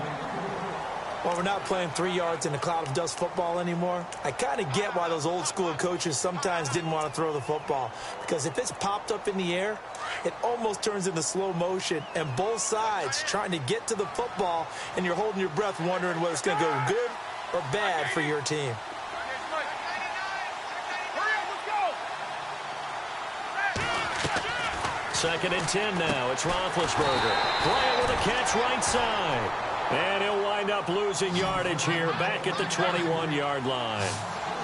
Well, we're not playing 3 yards in a cloud of dust football anymore. I kind of get why those old school coaches sometimes didn't want to throw the football. Because if it's popped up in the air, it almost turns into slow motion. And both sides trying to get to the football, and you're holding your breath wondering whether it's going to go good or bad for your team. Second and 10 now. It's Roethlisberger. Playing with a catch right side. And he'll wind up losing yardage here back at the 21-yard line.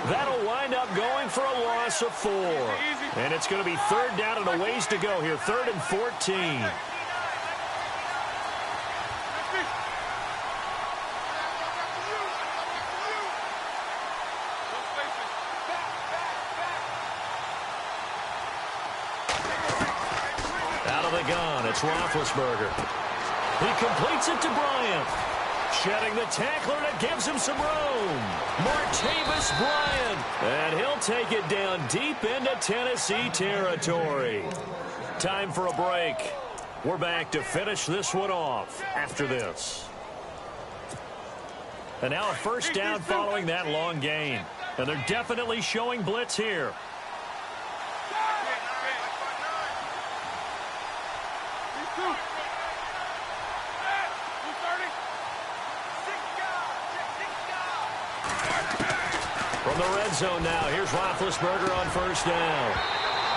That'll wind up going for a loss of 4. And it's going to be third down and a ways to go here. 3rd and 14. Out of the gun, it's Roethlisberger. He completes it to Bryant. Shedding the tackler, and it gives him some room. Martavis Bryant. And he'll take it down deep into Tennessee territory. Time for a break. We're back to finish this one off after this. And now a first down following that long gain. And they're definitely showing blitz here. From the red zone now, here's Roethlisberger on first down.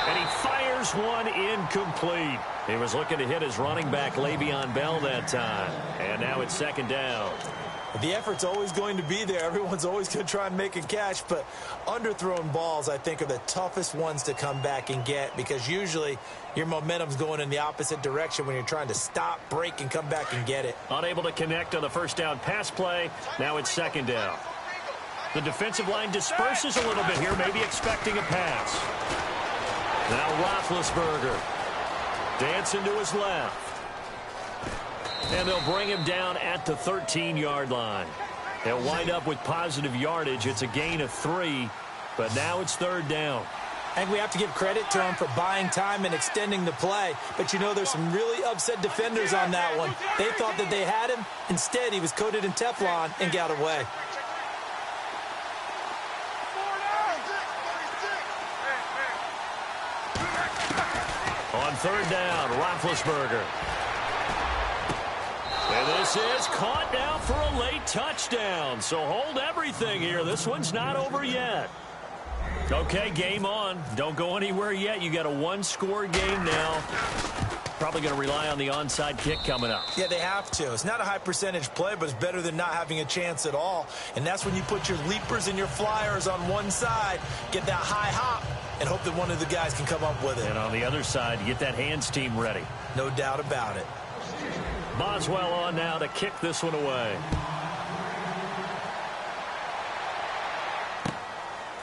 And he fires one incomplete. He was looking to hit his running back, Le'Veon Bell, that time. And now it's second down. The effort's always going to be there. Everyone's always going to try and make a catch, but underthrown balls, I think, are the toughest ones to come back and get because usually your momentum's going in the opposite direction when you're trying to stop, break, and come back and get it. Unable to connect on the first down pass play. Now it's second down. The defensive line disperses a little bit here, maybe expecting a pass. Now Roethlisberger dancing to his left. And they'll bring him down at the 13-yard line. They'll wind up with positive yardage. It's a gain of 3, but now it's third down. I think we have to give credit to him for buying time and extending the play. But, you know, there's some really upset defenders on that one. They thought that they had him. Instead, he was coated in Teflon and got away. On third down, Roethlisberger. And this is caught now for a late touchdown. So hold everything here. This one's not over yet. Okay, game on. Don't go anywhere yet. You got a one-score game now. Probably going to rely on the onside kick coming up. Yeah, they have to. It's not a high-percentage play, but it's better than not having a chance at all. And that's when you put your leapers and your flyers on one side, get that high hop, and hope that one of the guys can come up with it. And on the other side, get that hands team ready. No doubt about it. Boswell on now to kick this one away.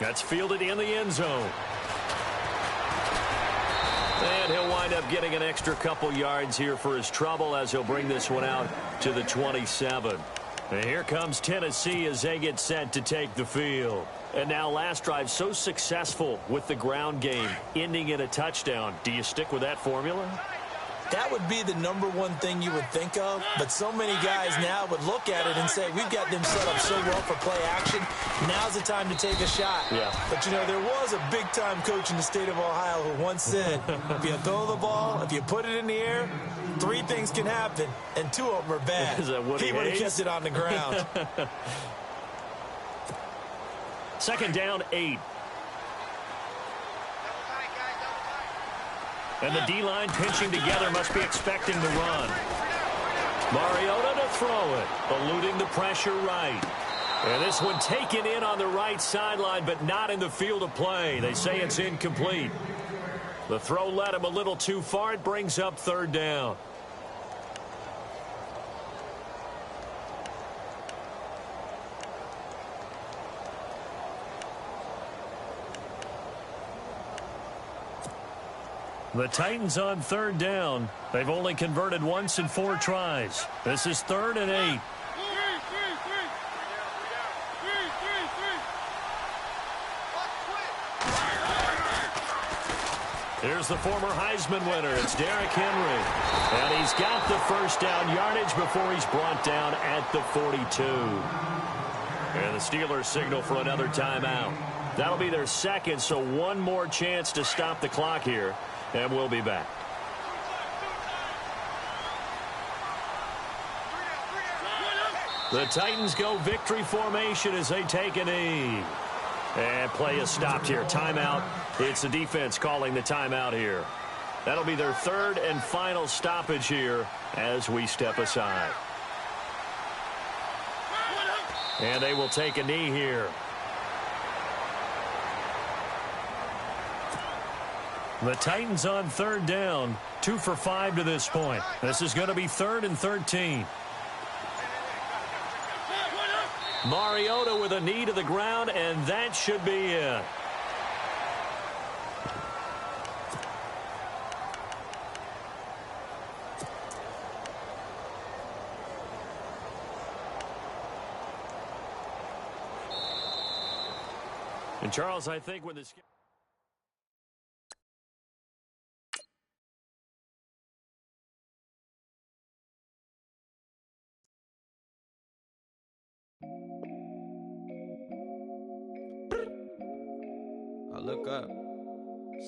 That's fielded in the end zone. And he'll wind up getting an extra couple yards here for his trouble as he'll bring this one out to the 27. And here comes Tennessee as they get set to take the field. And now last drive so successful with the ground game, ending in a touchdown. Do you stick with that formula? That would be the number one thing you would think of, but so many guys now would look at it and say, we've got them set up so well for play action. Now's the time to take a shot. Yeah. But, you know, there was a big-time coach in the state of Ohio who once said, if you throw the ball, if you put it in the air, 3 things can happen, and 2 of them are bad. Is that Woody He would have Hayes? kept it on the ground. Second down, 8. And the D-line pinching together, must be expecting the run. Mariota to throw it, eluding the pressure right. And this one taken in on the right sideline, but not in the field of play. They say it's incomplete. The throw led him a little too far. It brings up third down. The Titans on third down. They've only converted once in 4 tries. This is 3rd and 8. Here's the former Heisman winner. It's Derrick Henry. And he's got the first down yardage before he's brought down at the 42. And the Steelers signal for another timeout. That'll be their second, so one more chance to stop the clock here. And we'll be back. The Titans go victory formation as they take a knee. And play is stopped here. Timeout. It's the defense calling the timeout here. That'll be their 3rd and final stoppage here as we step aside. And they will take a knee here. The Titans on third down, 2 for 5 to this point. This is going to be 3rd and 13. Mariota with a knee to the ground, and that should be it. And Charles, I think when this... I look up,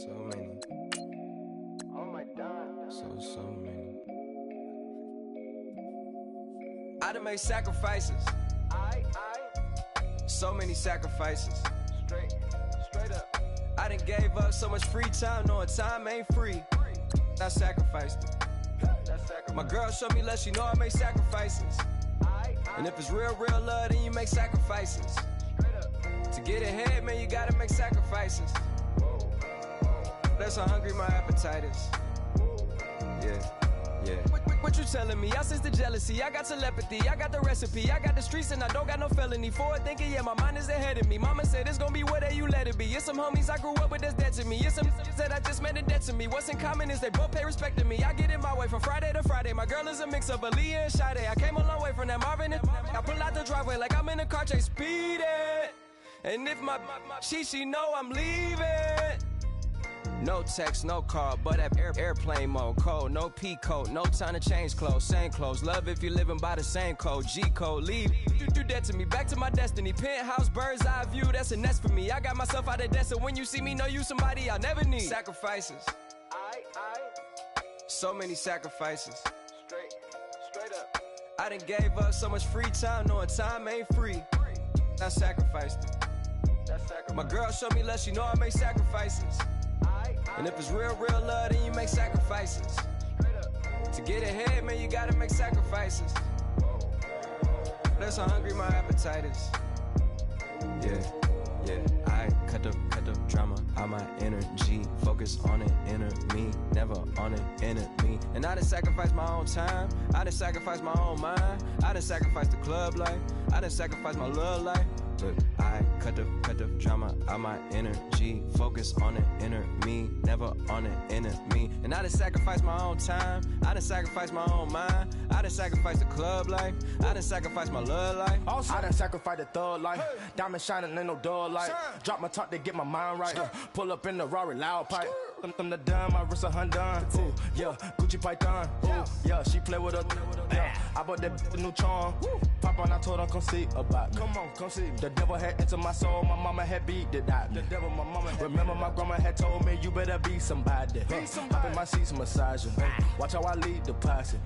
so many. Oh my God. So many. I done made sacrifices. So many sacrifices. Straight up. I done gave up so much free time, knowing time ain't free. I sacrificed it. My girl showed me love, she know I make sacrifices. And if it's real love, then you make sacrifices. To get ahead, man, you gotta make sacrifices. That's how hungry my appetite is. Yeah. What you telling me? I sense the jealousy, I got telepathy, I got the recipe, I got the streets and I don't got no felony. Forward thinking, yeah, my mind is ahead of me. Mama said it's gonna be whatever you let it be. It's some homies I grew up with that's dead to me. It's some that I just met in debt to me. What's in common is they both pay respect to me. I get it my way from Friday to Friday. My girl is a mix of Aaliyah and Sade. I came a long way from that Marvin and I pull out the driveway like I'm in a car chase speeding. And if my she know I'm leaving. No text, no call, but at airplane mode. Code, no P code, no time to change clothes. Same clothes, love if you're living by the same code. G code, leave. You do that to me, back to my destiny. Penthouse, bird's eye view, that's a nest for me. I got myself out of debt, so when you see me, know you somebody I'll never need. Sacrifices. So many sacrifices. Straight up. I done gave up so much free time, knowing time ain't free. I sacrificed it. My girl showed me love, she know I make sacrifices. And if it's real love, then you make sacrifices. To get ahead, man, you gotta make sacrifices. That's how hungry my appetite is. Yeah. I cut the drama out my energy. Focus on it, inner me, never on it, enemy. And I done sacrificed my own time. I done sacrificed my own mind. I done sacrificed the club life. I done sacrificed my love life. But I cut the drama out my energy. Focus on it, inner me, never on it, enemy. And I done sacrificed my own time. I done sacrificed my own mind. I done sacrificed the club life. I done sacrificed my love life. Also, I done sacrificed the thug life. Diamond shining, ain't no dull light. Drop my top to get my mind right. Pull up in the Rari loud pipe. Them the dime, my wrist a Hyundai. Ooh, yeah, Gucci Python. Ooh, yeah, she play with her. Yeah, I bought that new charm. Pop on, I told her come see about me. Come on, come see me. The devil had entered my soul, my mama had beat it out. The devil, my mama. Remember my grandma had told me you better be somebody. Hop in my seats, massaging. Watch how I lead the posse.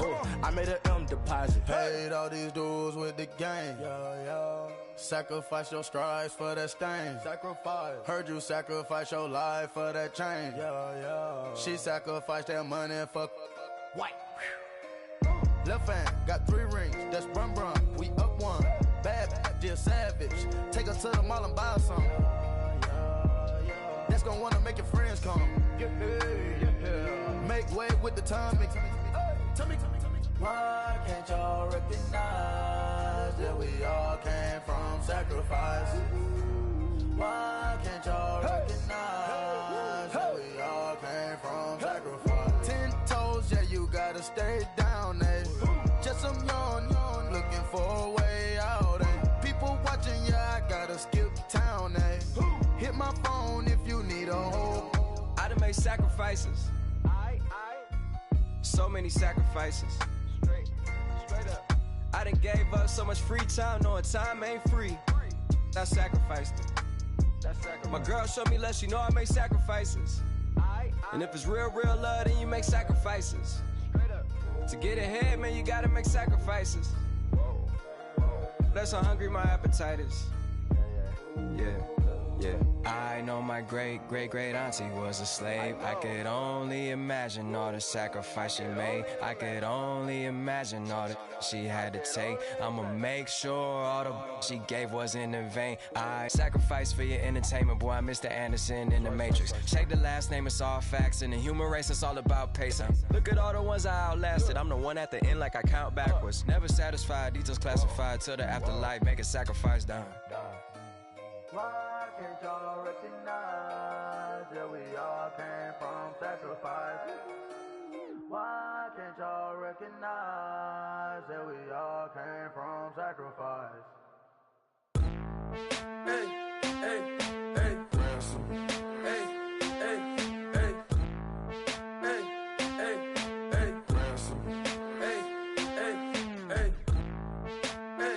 I made an M deposit. Paid all these dudes with the game. Sacrifice your strides for that stain. Sacrifice. Heard you sacrifice your life for that change. She sacrificed that money for White. left hand. Got 3 rings. That's brum brum. We up one. Bad, dear savage. Take her to the mall and buy some. That's gonna wanna make your friends come. Make way with the timing. Tell me. Why can't y'all recognize that we all came from sacrifice? Why can't y'all recognize that we all came from sacrifice? 10 toes, yeah, you gotta stay down, eh? Just some yawn, looking for a way out, eh? People watching, yeah, I gotta skip town, eh? Hit my phone if you need a hold. I done made sacrifices. So many sacrifices. Straight up. I done gave up so much free time, knowing time ain't free. I sacrificed it. My girl showed me love, she know I make sacrifices. And if it's real love, then you make sacrifices. To get ahead, man, you gotta make sacrifices. That's how hungry my appetite is. Yeah. I know my great-great-great-auntie was a slave. I could only imagine all the sacrifice she made. I could only imagine all the she had to take. I'ma make sure all the she gave wasn't in vain. I sacrificed for your entertainment, boy. I'm Mr. Anderson in the Matrix. Check the last name, it's all facts. In the human race, it's all about pacing. Look at all the ones I outlasted. I'm the one at the end like I count backwards. Never satisfied, details classified till the afterlife. Make a sacrifice down. Why can't y'all recognize that we all came from sacrifice? Why can't y'all recognize that we all came from sacrifice? Hey, hey, hey, ransom. Hey, hey, hey, hey, hey, hey, ransom. Hey, hey, hey, hey,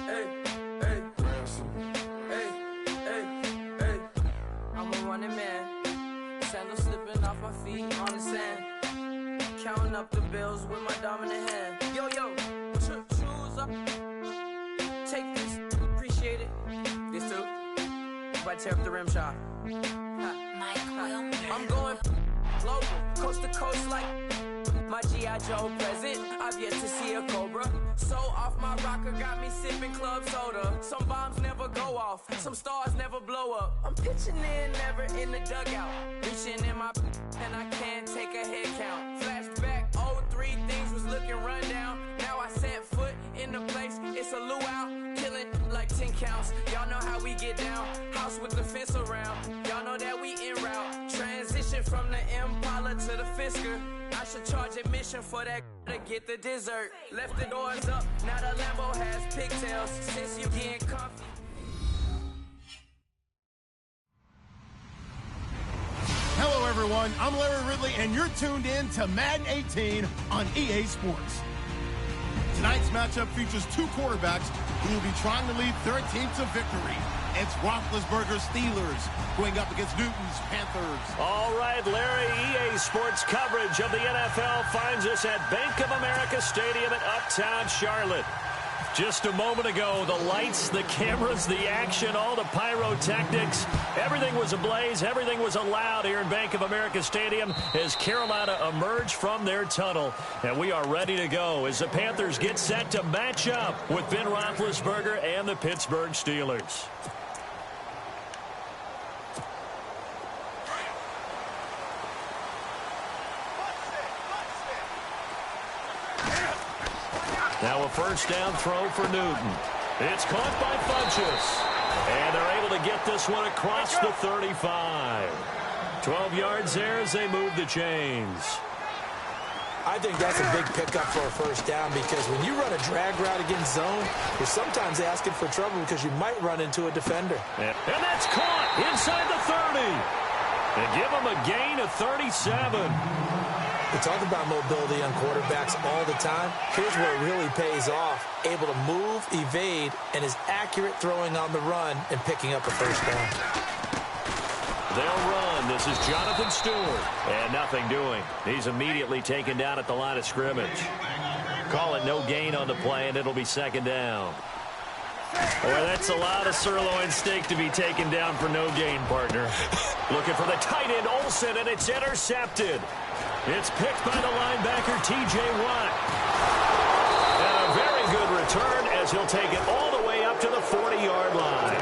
hey, hey, ransom. Hey, hey, hey. I'm a running man, sandals slipping off my feet on the sand. Counting up the bills with my dominant hand. Yo, yo, choose up. Take this, appreciate it. This too. But tear up the rim shot. I'm going global, coast to coast like my G.I. Joe present. I've yet to see a Cobra. So off my rocker got me sipping club soda. Some bombs never go off, some stars never blow up. I'm pitching in, never in the dugout. Reaching in my and I can't take a head count. Flashback, 03, things was looking rundown. Now I set foot in the place, it's a luau. Killing like 10 counts, y'all know how we get down. House with the fence around, y'all know that we en route. Transition from the Impala to the Fisker. I should charge admission for that to get the dessert. Left the doors up, now the Lambo has pigtails. Since you getting comfy. Hello, everyone. I'm Larry Ridley, and you're tuned in to Madden 18 on EA Sports. Tonight's matchup features two quarterbacks who will be trying to lead their team to victory. It's Roethlisberger's Steelers going up against Newton's Panthers. All right, Larry, EA Sports coverage of the NFL finds us at Bank of America Stadium in Uptown Charlotte. Just a moment ago, the lights, the cameras, the action, all the pyrotechnics, everything was ablaze, everything was allowed here in Bank of America Stadium as Carolina emerged from their tunnel. And we are ready to go as the Panthers get set to match up with Ben Roethlisberger and the Pittsburgh Steelers. Now a first down throw for Newton. It's caught by Funchess. And they're able to get this one across the 35. 12 yards there as they move the chains. I think that's a big pickup for a first down because when you run a drag route against zone, you're sometimes asking for trouble because you might run into a defender. And that's caught inside the 30. And give them a gain of 37. We talk about mobility on quarterbacks all the time. Here's where it really pays off. Able to move, evade, and is accurate throwing on the run and picking up a first down. They'll run. This is Jonathan Stewart. And nothing doing. He's immediately taken down at the line of scrimmage. Call it no gain on the play, and it'll be second down. Boy, that's a lot of sirloin steak to be taken down for no gain, partner. Looking for the tight end, Olsen, and it's intercepted. It's picked by the linebacker, T.J. Watt. And a very good return as he'll take it all the way up to the 40-yard line.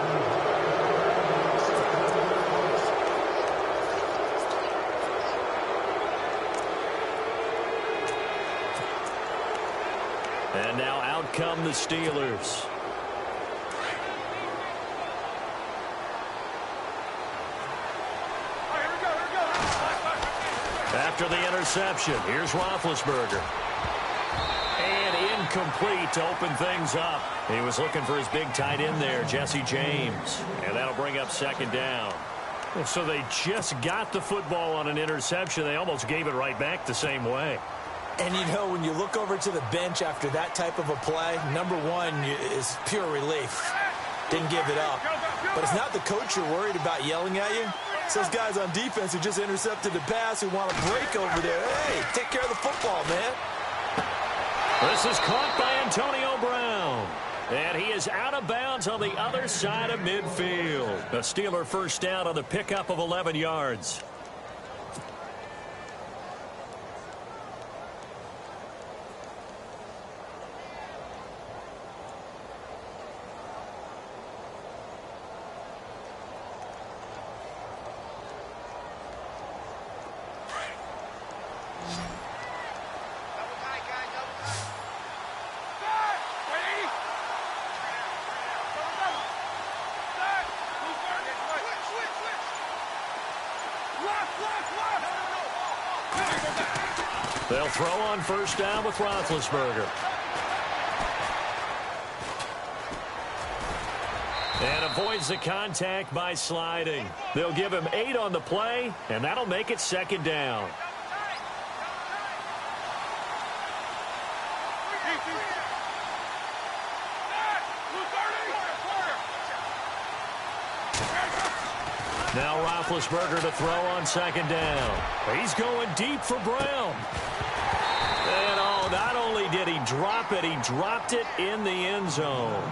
And now out come the Steelers. After the interception, here's Roethlisberger. And incomplete to open things up. He was looking for his big tight end there, Jesse James. And that'll bring up second down. So they just got the football on an interception. They almost gave it right back the same way. And, you know, when you look over to the bench after that type of a play, number one is pure relief. Didn't give it up. But it's not the coach you're worried about yelling at you. It's those guys on defense who just intercepted the pass who want to break over there. Hey, take care of the football, man. This is caught by Antonio Brown. And he is out of bounds on the other side of midfield. A Steeler first down on the pickup of 11 yards. They'll throw on first down with Roethlisberger. And avoids the contact by sliding. They'll give him 8 on the play, and that'll make it second down. Now Roethlisberger to throw on second down. He's going deep for Brown. And oh, not only did he drop it, he dropped it in the end zone.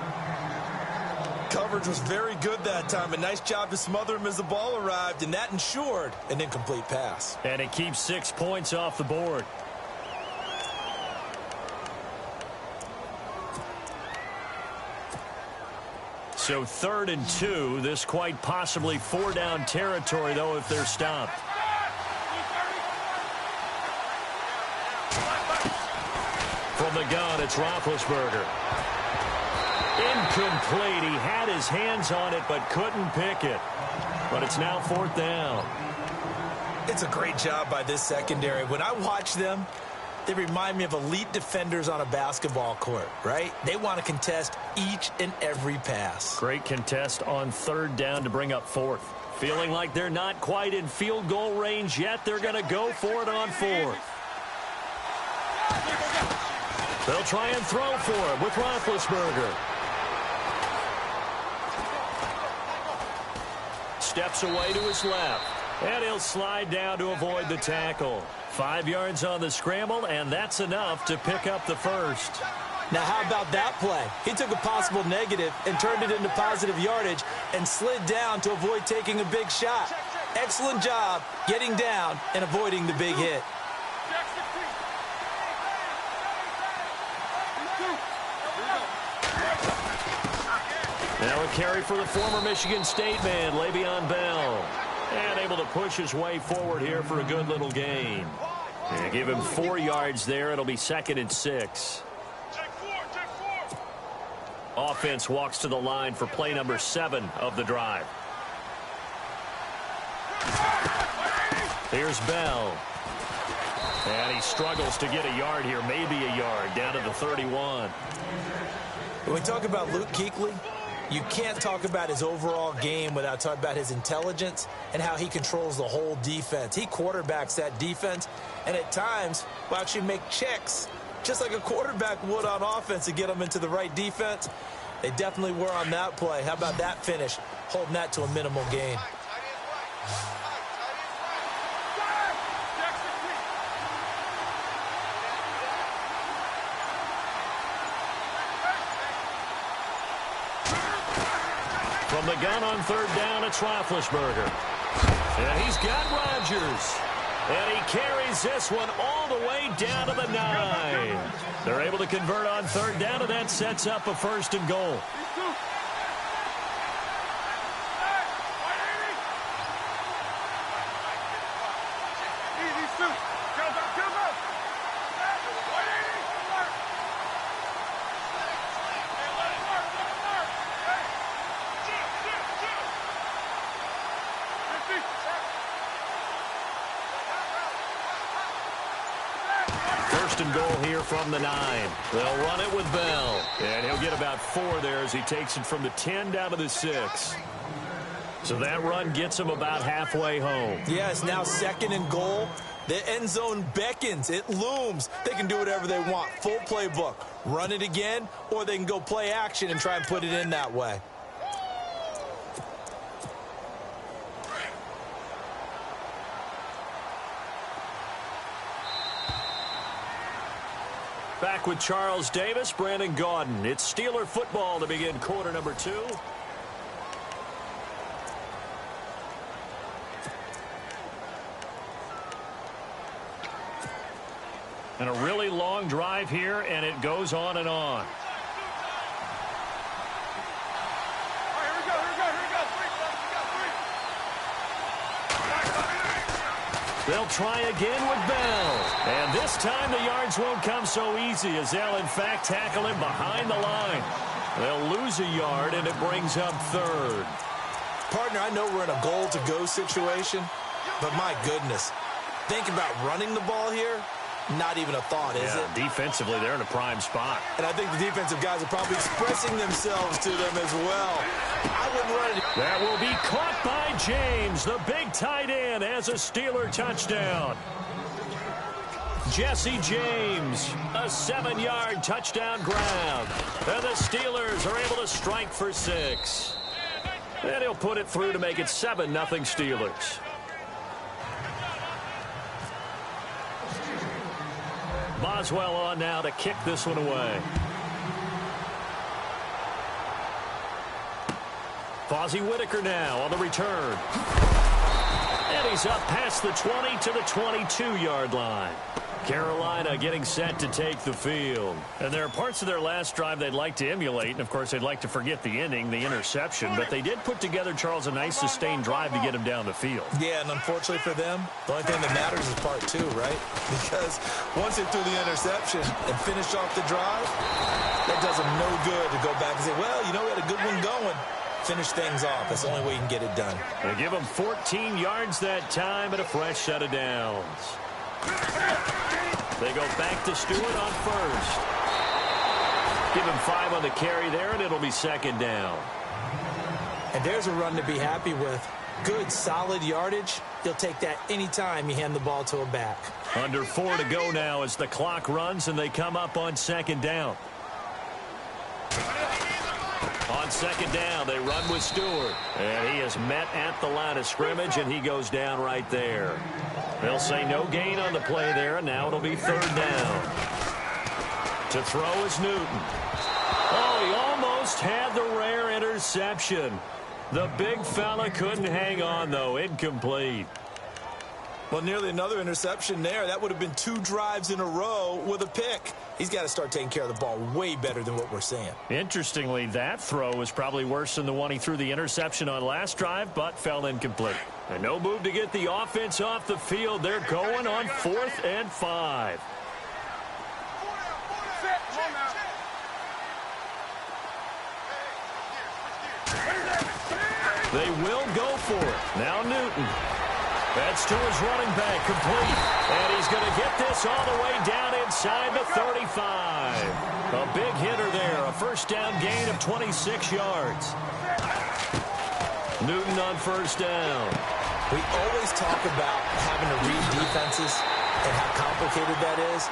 Coverage was very good that time. A nice job to smother him as the ball arrived, and that ensured an incomplete pass. And it keeps 6 points off the board. So 3rd and 2. This quite possibly 4-down territory, though, if they're stopped. From the gun, it's Roethlisberger. Incomplete. He had his hands on it, but couldn't pick it. But it's now 4th down. It's a great job by this secondary. When I watch them, they remind me of elite defenders on a basketball court, right? They want to contest each and every pass. Great contest on 3rd down to bring up 4th. Feeling like they're not quite in field goal range yet. They're going to go for it on 4th. They'll try and throw for it with Roethlisberger. Steps away to his left. And he'll slide down to avoid the tackle. 5 yards on the scramble, and that's enough to pick up the first. Now, how about that play? He took a possible negative and turned it into positive yardage and slid down to avoid taking a big shot. Excellent job getting down and avoiding the big hit. Now a carry for the former Michigan State man, Le'Veon Bell. And able to push his way forward here for a good little gain. And give him 4 yards there. It'll be 2nd and 6. Offense walks to the line for play number 7 of the drive. Here's Bell. And he struggles to get a yard here, maybe a yard, down to the 31. When we talk about Luke Kuechly, you can't talk about his overall game without talking about his intelligence and how he controls the whole defense. He quarterbacks that defense, and at times will actually make checks, just like a quarterback would on offense to get them into the right defense. They definitely were on that play. How about that finish, holding that to a minimal gain? From the gun on 3rd down, it's Roethlisberger. And he's got Rodgers. And he carries this one all the way down to the 9. They're able to convert on 3rd down, and that sets up a 1st and goal. And goal here from the 9. They'll run it with Bell. And he'll get about 4 there as he takes it from the 10 down to the 6. So that run gets him about halfway home. Yeah, it's now 2nd and goal. The end zone beckons. It looms. They can do whatever they want. Full playbook. Run it again, or they can go play action and try and put it in that way. Back with Charles Davis, Brandon Gaudin. It's Steeler football to begin quarter number 2. And a really long drive here, and it goes on and on. They'll try again with Bell. And this time the yards won't come so easy as they'll, in fact, tackle him behind the line. They'll lose a yard, and it brings up third. Partner, I know we're in a goal-to-go situation, but my goodness, think about running the ball here. Not even a thought, is it? Defensively, they're in a prime spot. And I think the defensive guys are probably expressing themselves to them as well. I wouldn't run it. That will be caught by James. The big tight end has a Steeler touchdown. Jesse James, a 7-yard touchdown grab. And the Steelers are able to strike for 6. And he'll put it through to make it 7-0 Steelers. Boswell on now to kick this one away. Fozzie Whitaker now on the return. And he's up past the 20 to the 22-yard line. Carolina getting set to take the field. And there are parts of their last drive they'd like to emulate. And, of course, they'd like to forget the inning, the interception. But they did put together, Charles, a nice sustained drive to get him down the field. Yeah, and unfortunately for them, the only thing that matters is part 2, right? Because once they threw the interception and finished off the drive, that does them no good to go back and say, well, you know, we had a good one going. Finish things off. That's the only way you can get it done. They give him 14 yards that time and a fresh set of downs. They go back to Stewart on first. Give him 5 on the carry there, and it'll be second down. And there's a run to be happy with. Good, solid yardage. You'll take that anytime you hand the ball to a back. Under 4 to go now as the clock runs, and they come up on second down. On second down, they run with Stewart. And he is met at the line of scrimmage, and he goes down right there. They'll say no gain on the play there, and now it'll be third down. To throw is Newton. Oh, he almost had the rare interception. The big fella couldn't hang on, though. Incomplete. Well, nearly another interception there. That would have been 2 drives in a row with a pick. He's got to start taking care of the ball way better than what we're seeing. Interestingly, that throw was probably worse than the one he threw the interception on last drive, but fell incomplete. And no move to get the offense off the field. They're going on 4th and 5. They will go for it. Now Newton. That's to his running back, complete. And he's going to get this all the way down inside the 35. A big hitter there, a first down gain of 26 yards. Newton on first down. We always talk about having to read defenses and how complicated that is.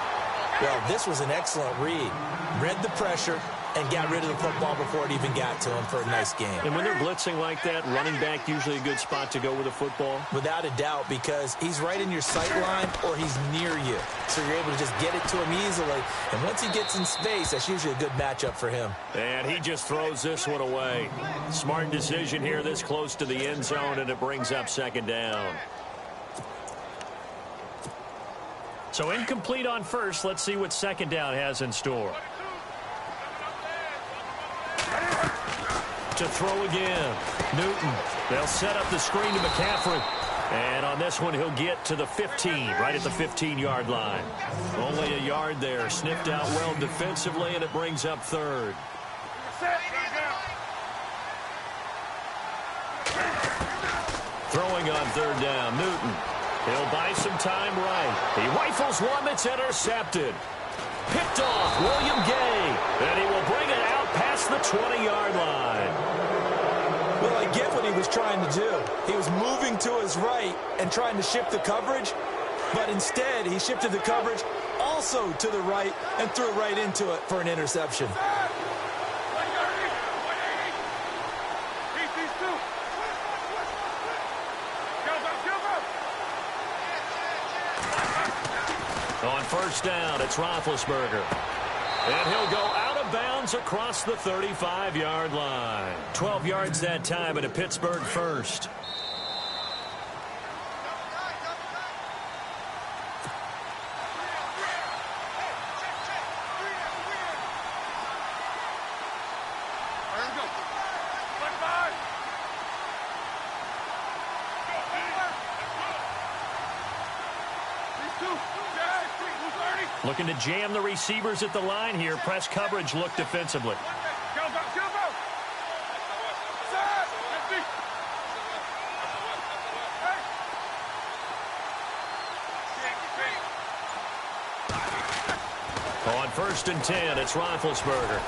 Well, this was an excellent read. Read the pressure and got rid of the football before it even got to him for a nice game. And when they're blitzing like that, running back usually a good spot to go with the football? Without a doubt, because he's right in your sight line or he's near you. So you're able to just get it to him easily. And once he gets in space, that's usually a good matchup for him. And he just throws this one away. Smart decision here this close to the end zone, and it brings up second down. So incomplete on first. Let's see what second down has in store. To throw again. Newton. They'll set up the screen to McCaffrey. And on this one, he'll get to the 15, right at the 15-yard line. Only a yard there. Sniffed out well defensively, and it brings up third. Throwing on third down, Newton. He'll buy some time right. He rifles one that's intercepted. Picked off, William Gay. And he will bring it out past the 20-yard line. Well, I get what he was trying to do. He was moving to his right and trying to shift the coverage. But instead, he shifted the coverage also to the right and threw it right into it for an interception. On first down, it's Roethlisberger. And he'll go out of bounds across the 35-yard line. 12 yards that time, and a Pittsburgh first. Looking to jam the receivers at the line here. Press coverage look defensively. On 1st and 10, it's Roethlisberger.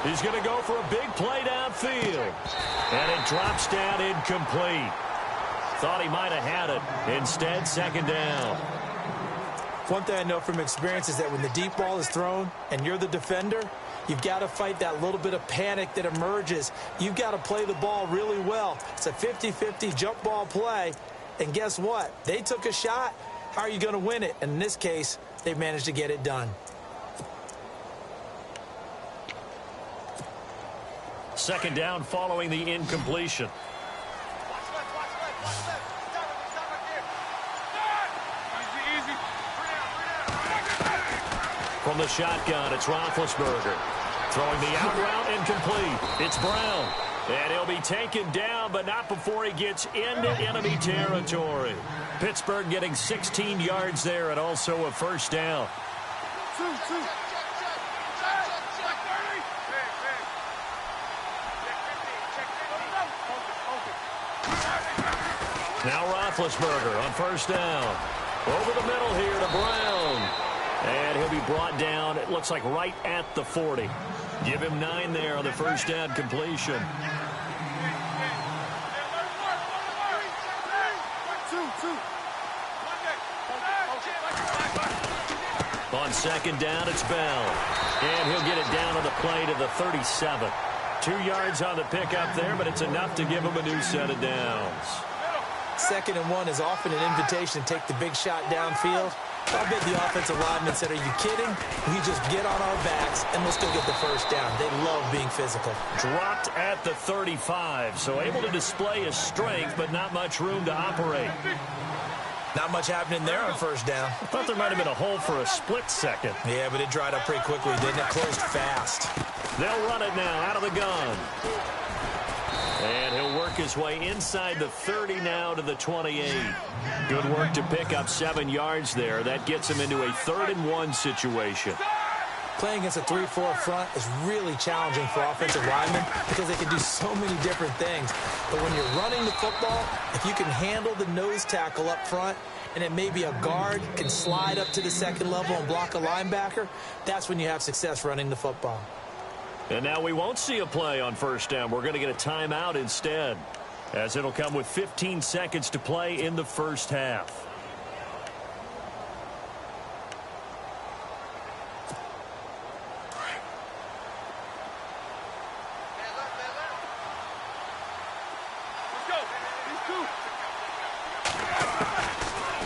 He's going to go for a big play downfield. And it drops down incomplete. Thought he might have had it. Instead, 2nd down. One thing I know from experience is that when the deep ball is thrown and you're the defender, you've got to fight that little bit of panic that emerges. You've got to play the ball really well. It's a 50-50 jump ball play. And guess what? They took a shot. How are you going to win it? And in this case, they've managed to get it done. 2nd down following the incompletion. From the shotgun, it's Roethlisberger. Throwing the out route incomplete. It's Brown. And he'll be taken down, but not before he gets into enemy territory. Pittsburgh getting 16 yards there and also a 1st down. Now Roethlisberger on 1st down. Over the middle here to Brown. And he'll be brought down, it looks like right at the 40. Give him 9 there on the 1st down completion. On 2nd down, it's Bell. And he'll get it down on the play to the 37. 2 yards on the pickup there, but it's enough to give him a new set of downs. 2nd and 1 is often an invitation to take the big shot downfield. I bet the offensive lineman said, are you kidding? We just get on our backs and we'll still get the 1st down. They love being physical. Dropped at the 35, so able to display his strength, but not much room to operate. Not much happening there on 1st down. I thought there might have been a hole for a split second. Yeah, but it dried up pretty quickly, didn't it? Closed fast. They'll run it now out of the gun. And he'll work his way inside the 30 now to the 28. Good work to pick up 7 yards there. That gets him into a 3rd and 1 situation. Playing against a 3-4 front is really challenging for offensive linemen because they can do so many different things. But when you're running the football, if you can handle the nose tackle up front, and then maybe a guard can slide up to the 2nd level and block a linebacker, that's when you have success running the football. And now we won't see a play on 1st down. We're going to get a timeout instead, as it'll come with 15 seconds to play in the 1st half.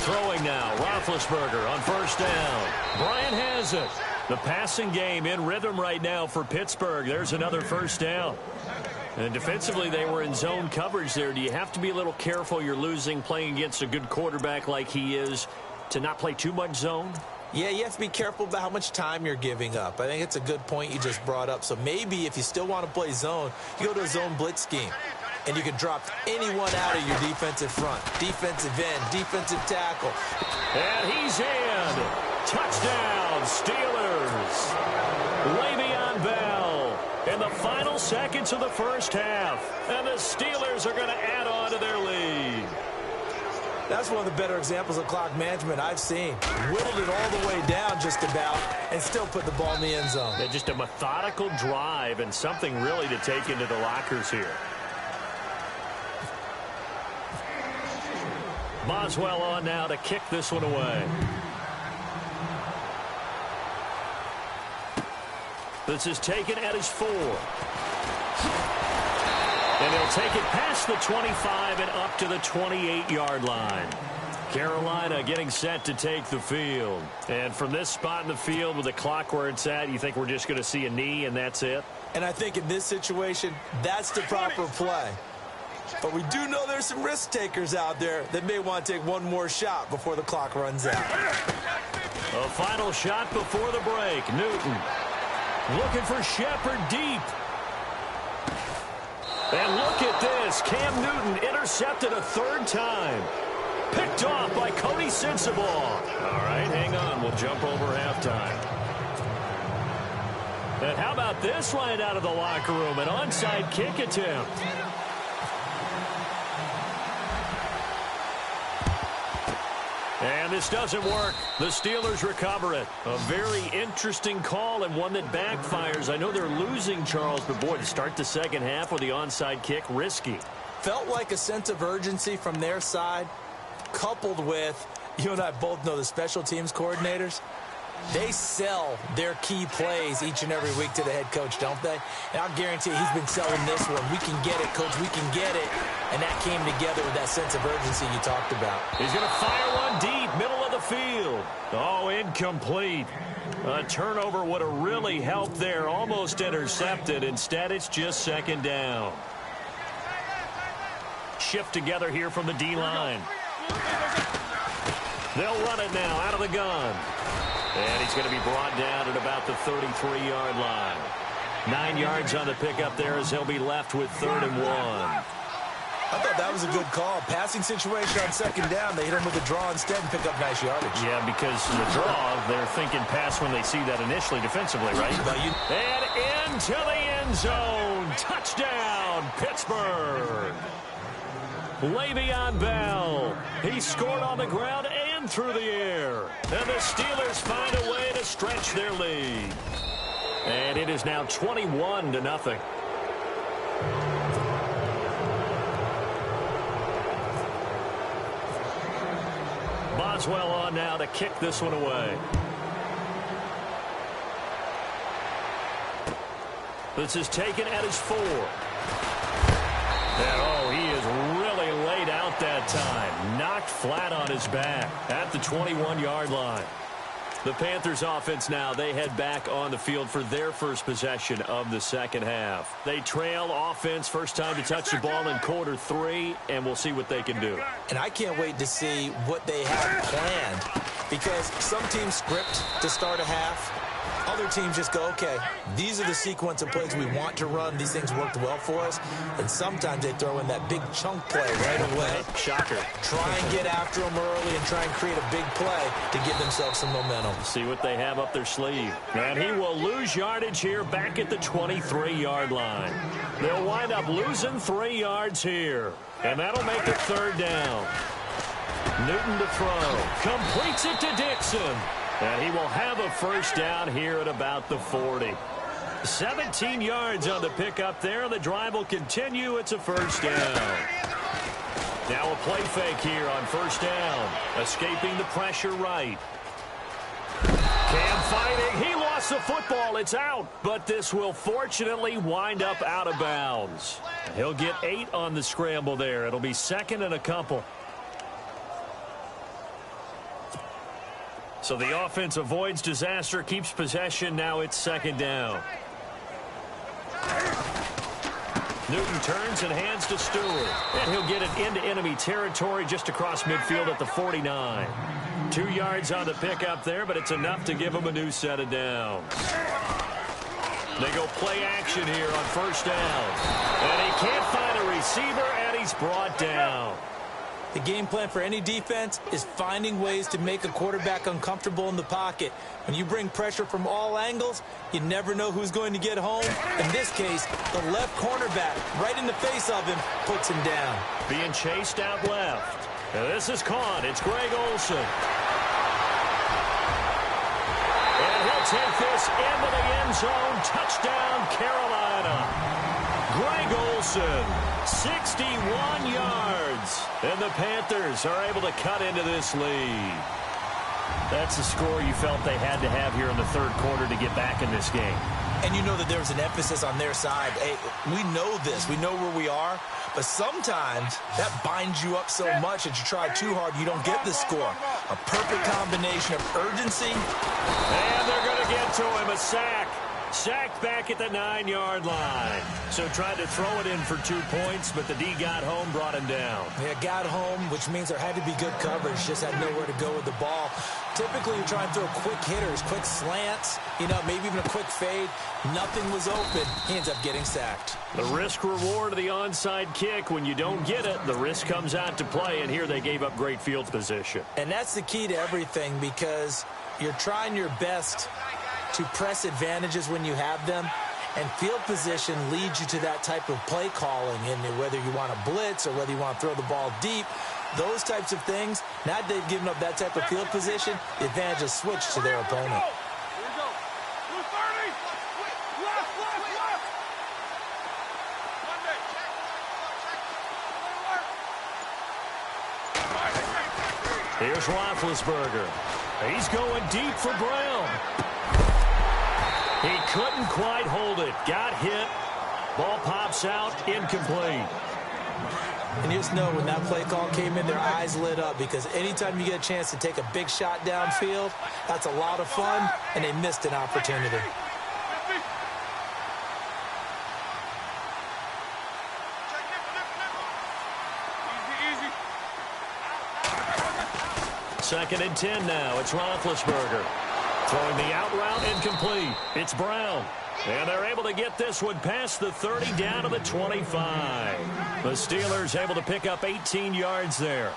Throwing now, Roethlisberger on 1st down. Bryant has it. The passing game in rhythm right now for Pittsburgh. There's another 1st down. And defensively, they were in zone coverage there. Do you have to be a little careful? You're losing playing against a good quarterback like he is to not play too much zone? Yeah, you have to be careful about how much time you're giving up. I think it's a good point you just brought up. So maybe if you still want to play zone, you go to a zone blitz scheme. And you can drop anyone out of your defensive front. Defensive end, defensive tackle. And he's in. Touchdown, Steelers. Le'Veon Bell in the final seconds of the 1st half. And the Steelers are going to add on to their lead. That's one of the better examples of clock management I've seen. Whittled it all the way down just about and still put the ball in the end zone. Yeah, just a methodical drive and something really to take into the lockers here. Boswell on now to kick this one away. This is taken at his 4. And he'll take it past the 25 and up to the 28-yard line. Carolina getting set to take the field. And from this spot in the field with the clock where it's at, you think we're just going to see a knee and that's it? And I think in this situation, that's the proper play. But we do know there's some risk takers out there that may want to take one more shot before the clock runs out. A final shot before the break. Newton looking for Shepard deep. And look at this. Cam Newton intercepted a third time. Picked off by Cody Sensabaugh. All right, hang on. We'll jump over halftime. And how about this right out of the locker room? An onside kick attempt. And this doesn't work. The Steelers recover it. A very interesting call and one that backfires. I know they're losing, Charles, but boy, to start the second half with the onside kick, risky. Felt like a sense of urgency from their side, coupled with, you and I both know the special teams coordinators, they sell their key plays each and every week to the head coach, don't they? And I'll guarantee you he's been selling this one. We can get it, coach. We can get it. And that came together with that sense of urgency you talked about. He's going to fire one deep, middle of the field. Oh, incomplete. A turnover would have really helped there. Almost intercepted. Instead, it's just second down. Shift together here from the D-line. They'll run it now out of the gun. And he's going to be brought down at about the 33-yard line. 9 yards on the pickup there as he'll be left with 3rd and 1. I thought that was a good call. Passing situation on second down. They hit him with a draw instead and pick up nice yardage. Yeah, because the draw, they're thinking pass when they see that initially defensively, right? And into the end zone. Touchdown, Pittsburgh. Le'Veon Bell. He scored on the ground and through the air. And the Steelers find a way to stretch their lead. And it is now 21-0. Boswell on now to kick this one away. This is taken at his 4. And oh, he is really laid out that time. Knocked flat on his back at the 21-yard line. The Panthers offense now, they head back on the field for their first possession of the second half. They trail offense, first time to touch the ball in quarter 3, and we'll see what they can do. And I can't wait to see what they have planned, because some teams script to start a half. Other teams just go, okay, these are the sequence of plays we want to run. These things worked well for us. And sometimes they throw in that big chunk play right away. Shocker. Try and get after them early and try and create a big play to give themselves some momentum. See what they have up their sleeve. And he will lose yardage here back at the 23-yard line. They'll wind up losing 3 yards here. And that'll make it 3rd down. Newton to throw. Completes it to Dixon. And he will have a first down here at about the 40. 17 yards on the pickup there. The drive will continue. It's a first down. Now a play fake here on first down. Escaping the pressure right. Cam fighting. He lost the football. It's out. But this will fortunately wind up out of bounds. He'll get 8 on the scramble there. It'll be 2nd and a couple. So the offense avoids disaster, keeps possession. Now it's 2nd down. Newton turns and hands to Stewart. And he'll get it into enemy territory just across midfield at the 49. 2 yards on the pickup there, but it's enough to give him a new set of downs. They go play action here on first down. And he can't find a receiver, and he's brought down. The game plan for any defense is finding ways to make a quarterback uncomfortable in the pocket. When you bring pressure from all angles, you never know who's going to get home. In this case, the left cornerback, right in the face of him, puts him down. Being chased out left. And this is caught. It's Greg Olsen. And he'll take this into the end zone. Touchdown, Carolina. Greg Olsen, 61 yards. And the Panthers are able to cut into this lead. That's the score you felt they had to have here in the 3rd quarter to get back in this game. And you know that there's an emphasis on their side. Hey, we know this. We know where we are. But sometimes that binds you up so much that you try too hard, you don't get the score. A perfect combination of urgency. And they're going to get to him. A sack. Sacked back at the 9-yard line. So tried to throw it in for 2 points, but the D got home, brought him down. Yeah, got home, which means there had to be good coverage. Just had nowhere to go with the ball. Typically, you try and throw quick hitters, quick slants, maybe even a quick fade. Nothing was open. He ends up getting sacked. The risk-reward of the onside kick. When you don't get it, the risk comes out to play, and here they gave up great field position. And that's the key to everything because you're trying your best to press advantages when you have them, and field position leads you to that type of play calling, and whether you want to blitz or whether you want to throw the ball deep, those types of things. Now that they've given up that type of field position, the advantage is switched to their opponent. Here's Roethlisberger. He's going deep for Brown. He couldn't quite hold it. Got hit. Ball pops out. Incomplete. And you just know when that play call came in, their eyes lit up because anytime you get a chance to take a big shot downfield, that's a lot of fun, and they missed an opportunity. Second and 10 now. It's Roethlisberger. Throwing the out route, incomplete. It's Brown. And they're able to get this one past the 30 down to the 25. The Steelers able to pick up 18 yards there.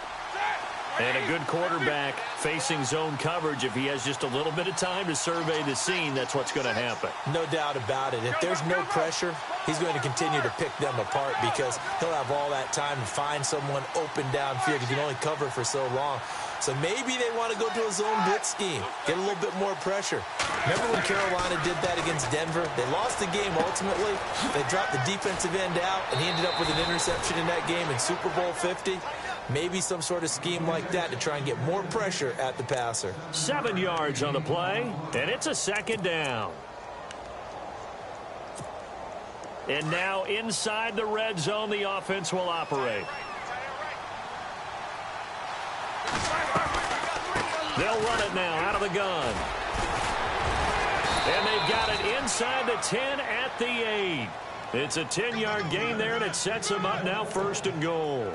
And a good quarterback facing zone coverage. If he has just a little bit of time to survey the scene, that's what's going to happen. No doubt about it. If there's no pressure, he's going to continue to pick them apart because he'll have all that time to find someone open downfield. He can only cover for so long. So maybe they want to go to a zone blitz scheme, get a little bit more pressure. Remember when Carolina did that against Denver? They lost the game ultimately. They dropped the defensive end out, and he ended up with an interception in that game in Super Bowl 50. Maybe some sort of scheme like that to try and get more pressure at the passer. 7 yards on the play, and it's a second down. And now inside the red zone, the offense will operate. They'll run it now out of the gun. And they've got it inside the 10 at the 8. It's a 10-yard gain there, and it sets them up now 1st and goal.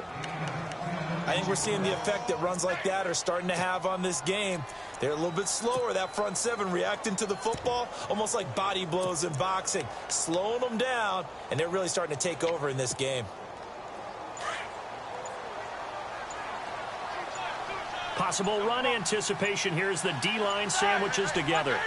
I think we're seeing the effect that runs like that are starting to have on this game. They're a little bit slower, that front seven, reacting to the football, almost like body blows in boxing, slowing them down, and they're really starting to take over in this game. Possible run anticipation here as the D-line sandwiches together.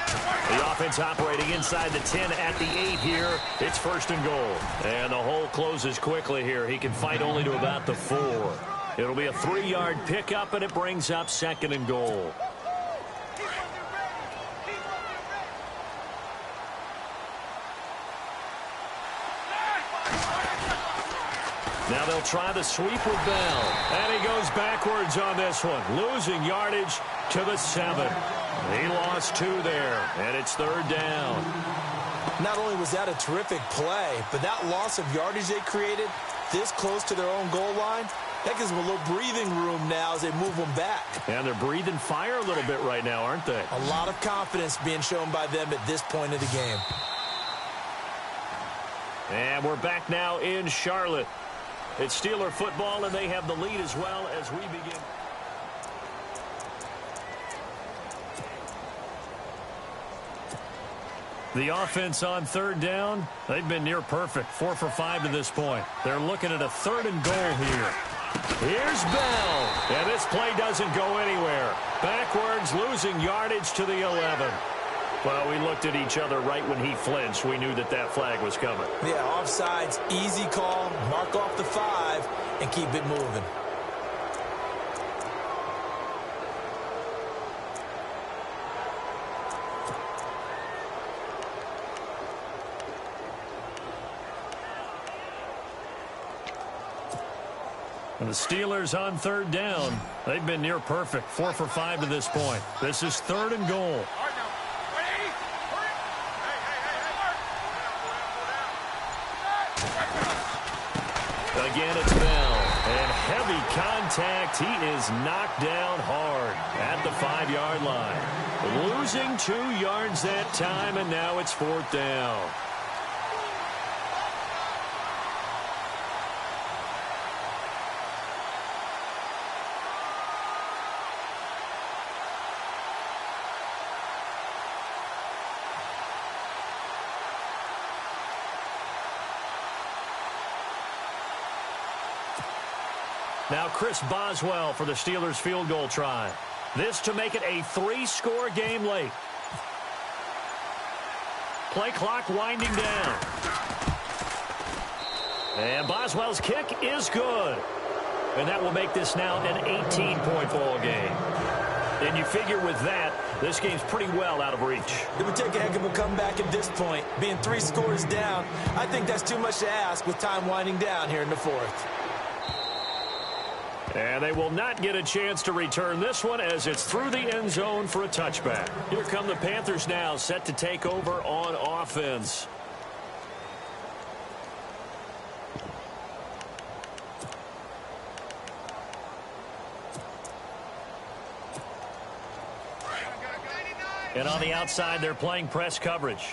The offense operating inside the 10 at the 8 here. It's 1st and goal. And the hole closes quickly here. He can fight only to about the 4. It'll be a 3-yard pickup, and it brings up 2nd and goal. Now they'll try the sweep with Bell. And he goes backwards on this one. Losing yardage to the 7. He lost 2 there, and it's 3rd down. Not only was that a terrific play, but that loss of yardage they created this close to their own goal line, that gives them a little breathing room now as they move them back. And they're breathing fire a little bit right now, aren't they? A lot of confidence being shown by them at this point of the game. And we're back now in Charlotte. It's Steeler football, and they have the lead as well as we begin. The offense on 3rd down, they've been near perfect, 4 for 5 to this point. They're looking at a 3rd and goal here. Here's Bell, and this play doesn't go anywhere. Backwards, losing yardage to the 11. Well, we looked at each other right when he flinched. We knew that that flag was coming. Yeah, offsides, easy call, mark off the 5, and keep it moving. And the Steelers on 3rd down. They've been near perfect, 4 for 5 to this point. This is 3rd and goal. contact. He is knocked down hard at the 5-yard line. Losing 2 yards that time, and now it's 4th down. Now Chris Boswell for the Steelers field goal try. This to make it a 3-score game late. Play clock winding down. And Boswell's kick is good. And that will make this now an 18-point ball game. And you figure with that, this game's pretty well out of reach. It would take a heck of a comeback at this point. Being 3 scores down, I think that's too much to ask with time winding down here in the 4th. And they will not get a chance to return this one as it's through the end zone for a touchback. Here come the Panthers now, set to take over on offense. And on the outside, they're playing press coverage.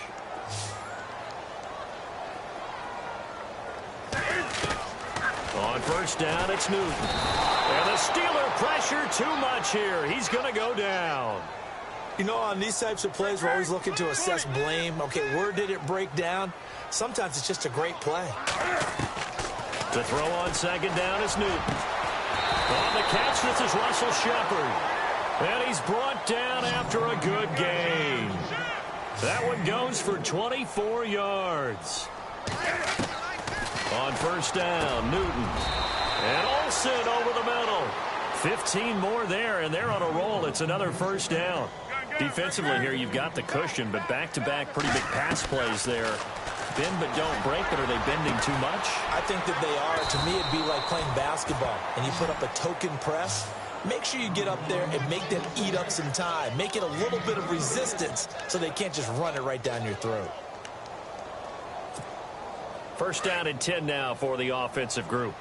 On 1st down, it's Newton. And the Steeler pressure too much here. He's going to go down. You know, on these types of plays, we're always looking to assess blame. Okay, where did it break down? Sometimes it's just a great play. To throw on 2nd down is Newton. On the catch, this is Russell Shepard. And he's brought down after a good gain. That one goes for 24 yards. On 1st down, Newton. And Olsen over the middle. 15 more there, and they're on a roll. It's another 1st down. Defensively here, you've got the cushion, but back-to-back pretty big pass plays there. Bend but don't break, but are they bending too much? I think that they are. To me, it'd be like playing basketball, and you put up a token press. Make sure you get up there and make them eat up some time. Make it a little bit of resistance so they can't just run it right down your throat. 1st down and 10 now for the offensive group.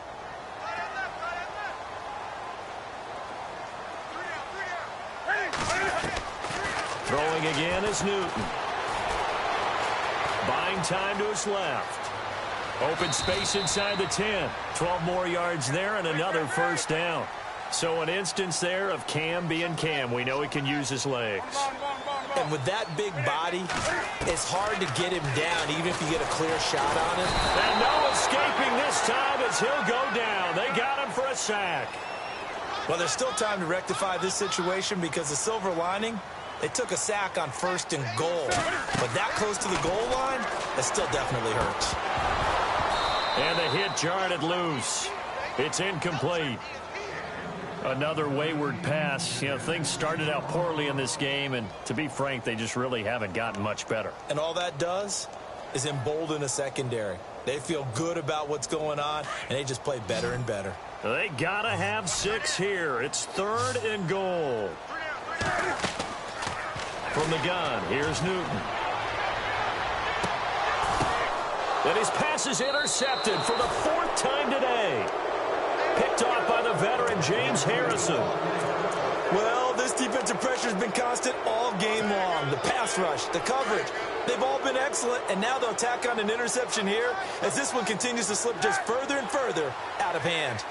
Throwing again is Newton. Buying time to his left. Open space inside the 10. 12 more yards there and another 1st down. So an instance there of Cam being Cam. We know he can use his legs. And with that big body, it's hard to get him down, even if you get a clear shot on him. And no escaping this time as he'll go down. They got him for a sack. Well, there's still time to rectify this situation because the silver lining, they took a sack on 1st and goal. But that close to the goal line, that still definitely hurts. And the hit jarred it loose. It's incomplete. Another wayward pass. You know, things started out poorly in this game, and to be frank, they just really haven't gotten much better. And all that does is embolden a secondary. They feel good about what's going on, and they just play better and better. They gotta have 6 here. It's 3rd and goal. From the gun, here's Newton. And his pass is intercepted for the 4th time today. Picked off by the veteran James Harrison. Well, this defensive pressure has been constant all game long. The pass rush, the coverage, they've all been excellent, and now they'll tack on an interception here as this one continues to slip just further and further out of hand.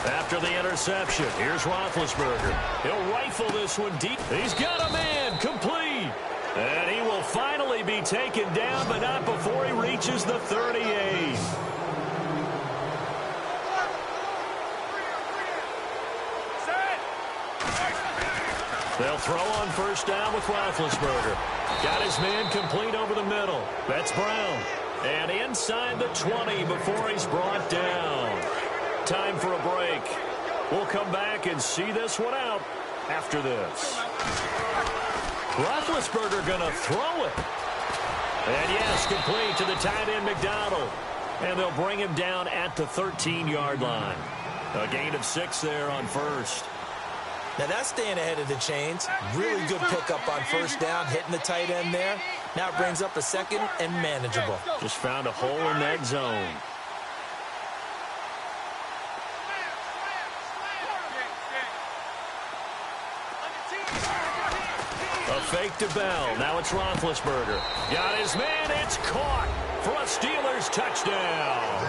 After the interception, here's Roethlisberger. He'll rifle this one deep. He's got a man, complete. And he will finally be taken down, but not before he reaches the 38. They'll throw on 1st down with Roethlisberger. Got his man complete over the middle. That's Brown. And inside the 20 before he's brought down. Time for a break. We'll come back and see this one out after this. Roethlisberger going to throw it. And yes, complete to the tight end McDonald. And they'll bring him down at the 13-yard line. A gain of 6 there on 1st. Now that's staying ahead of the chains. Really good pickup on 1st down, hitting the tight end there. Now it brings up a 2nd and manageable. Just found a hole in that zone. A fake to Bell. Now it's Roethlisberger. Got his man. It's caught for a Steelers touchdown.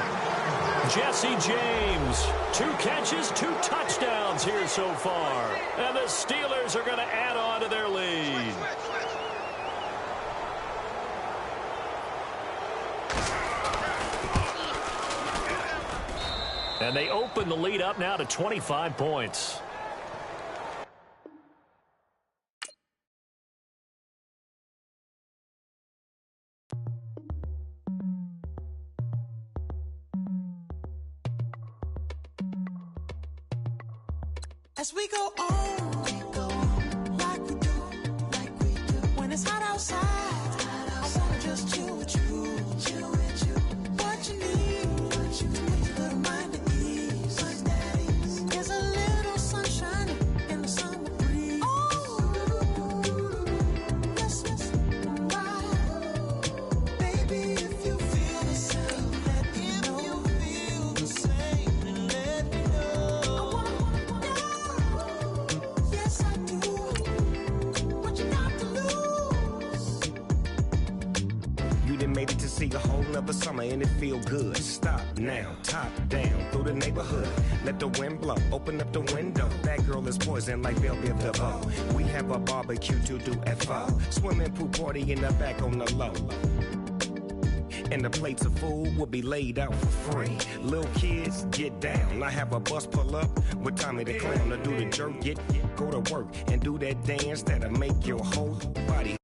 Jesse James. 2 catches, 2 touchdowns here so far. And the Steelers are going to add on to their lead. And they open the lead up now to 25 points. As we go on, like we do, when it's hot outside, I wanna just chill with you. What you need, to make your little mind at ease. There's a little sunshine in the summer breeze. Yes, right. Baby, if you feel the same, let me know. If you feel the same, then let me know. Yes, I do. What you got to lose? You done made it to see a whole nother summer and it feel good. Stop now, top down through the neighborhood. Let the wind blow, open up the window. That girl is poison like Velvet DeVoe. We have a barbecue to do at 4. Swimming pool party in the back on the low. And the plates of food will be laid out for free. Little kids, get down. I have a bus pull up with Tommy the Clown to do the jerk. Go to work and do that dance that'll make your whole body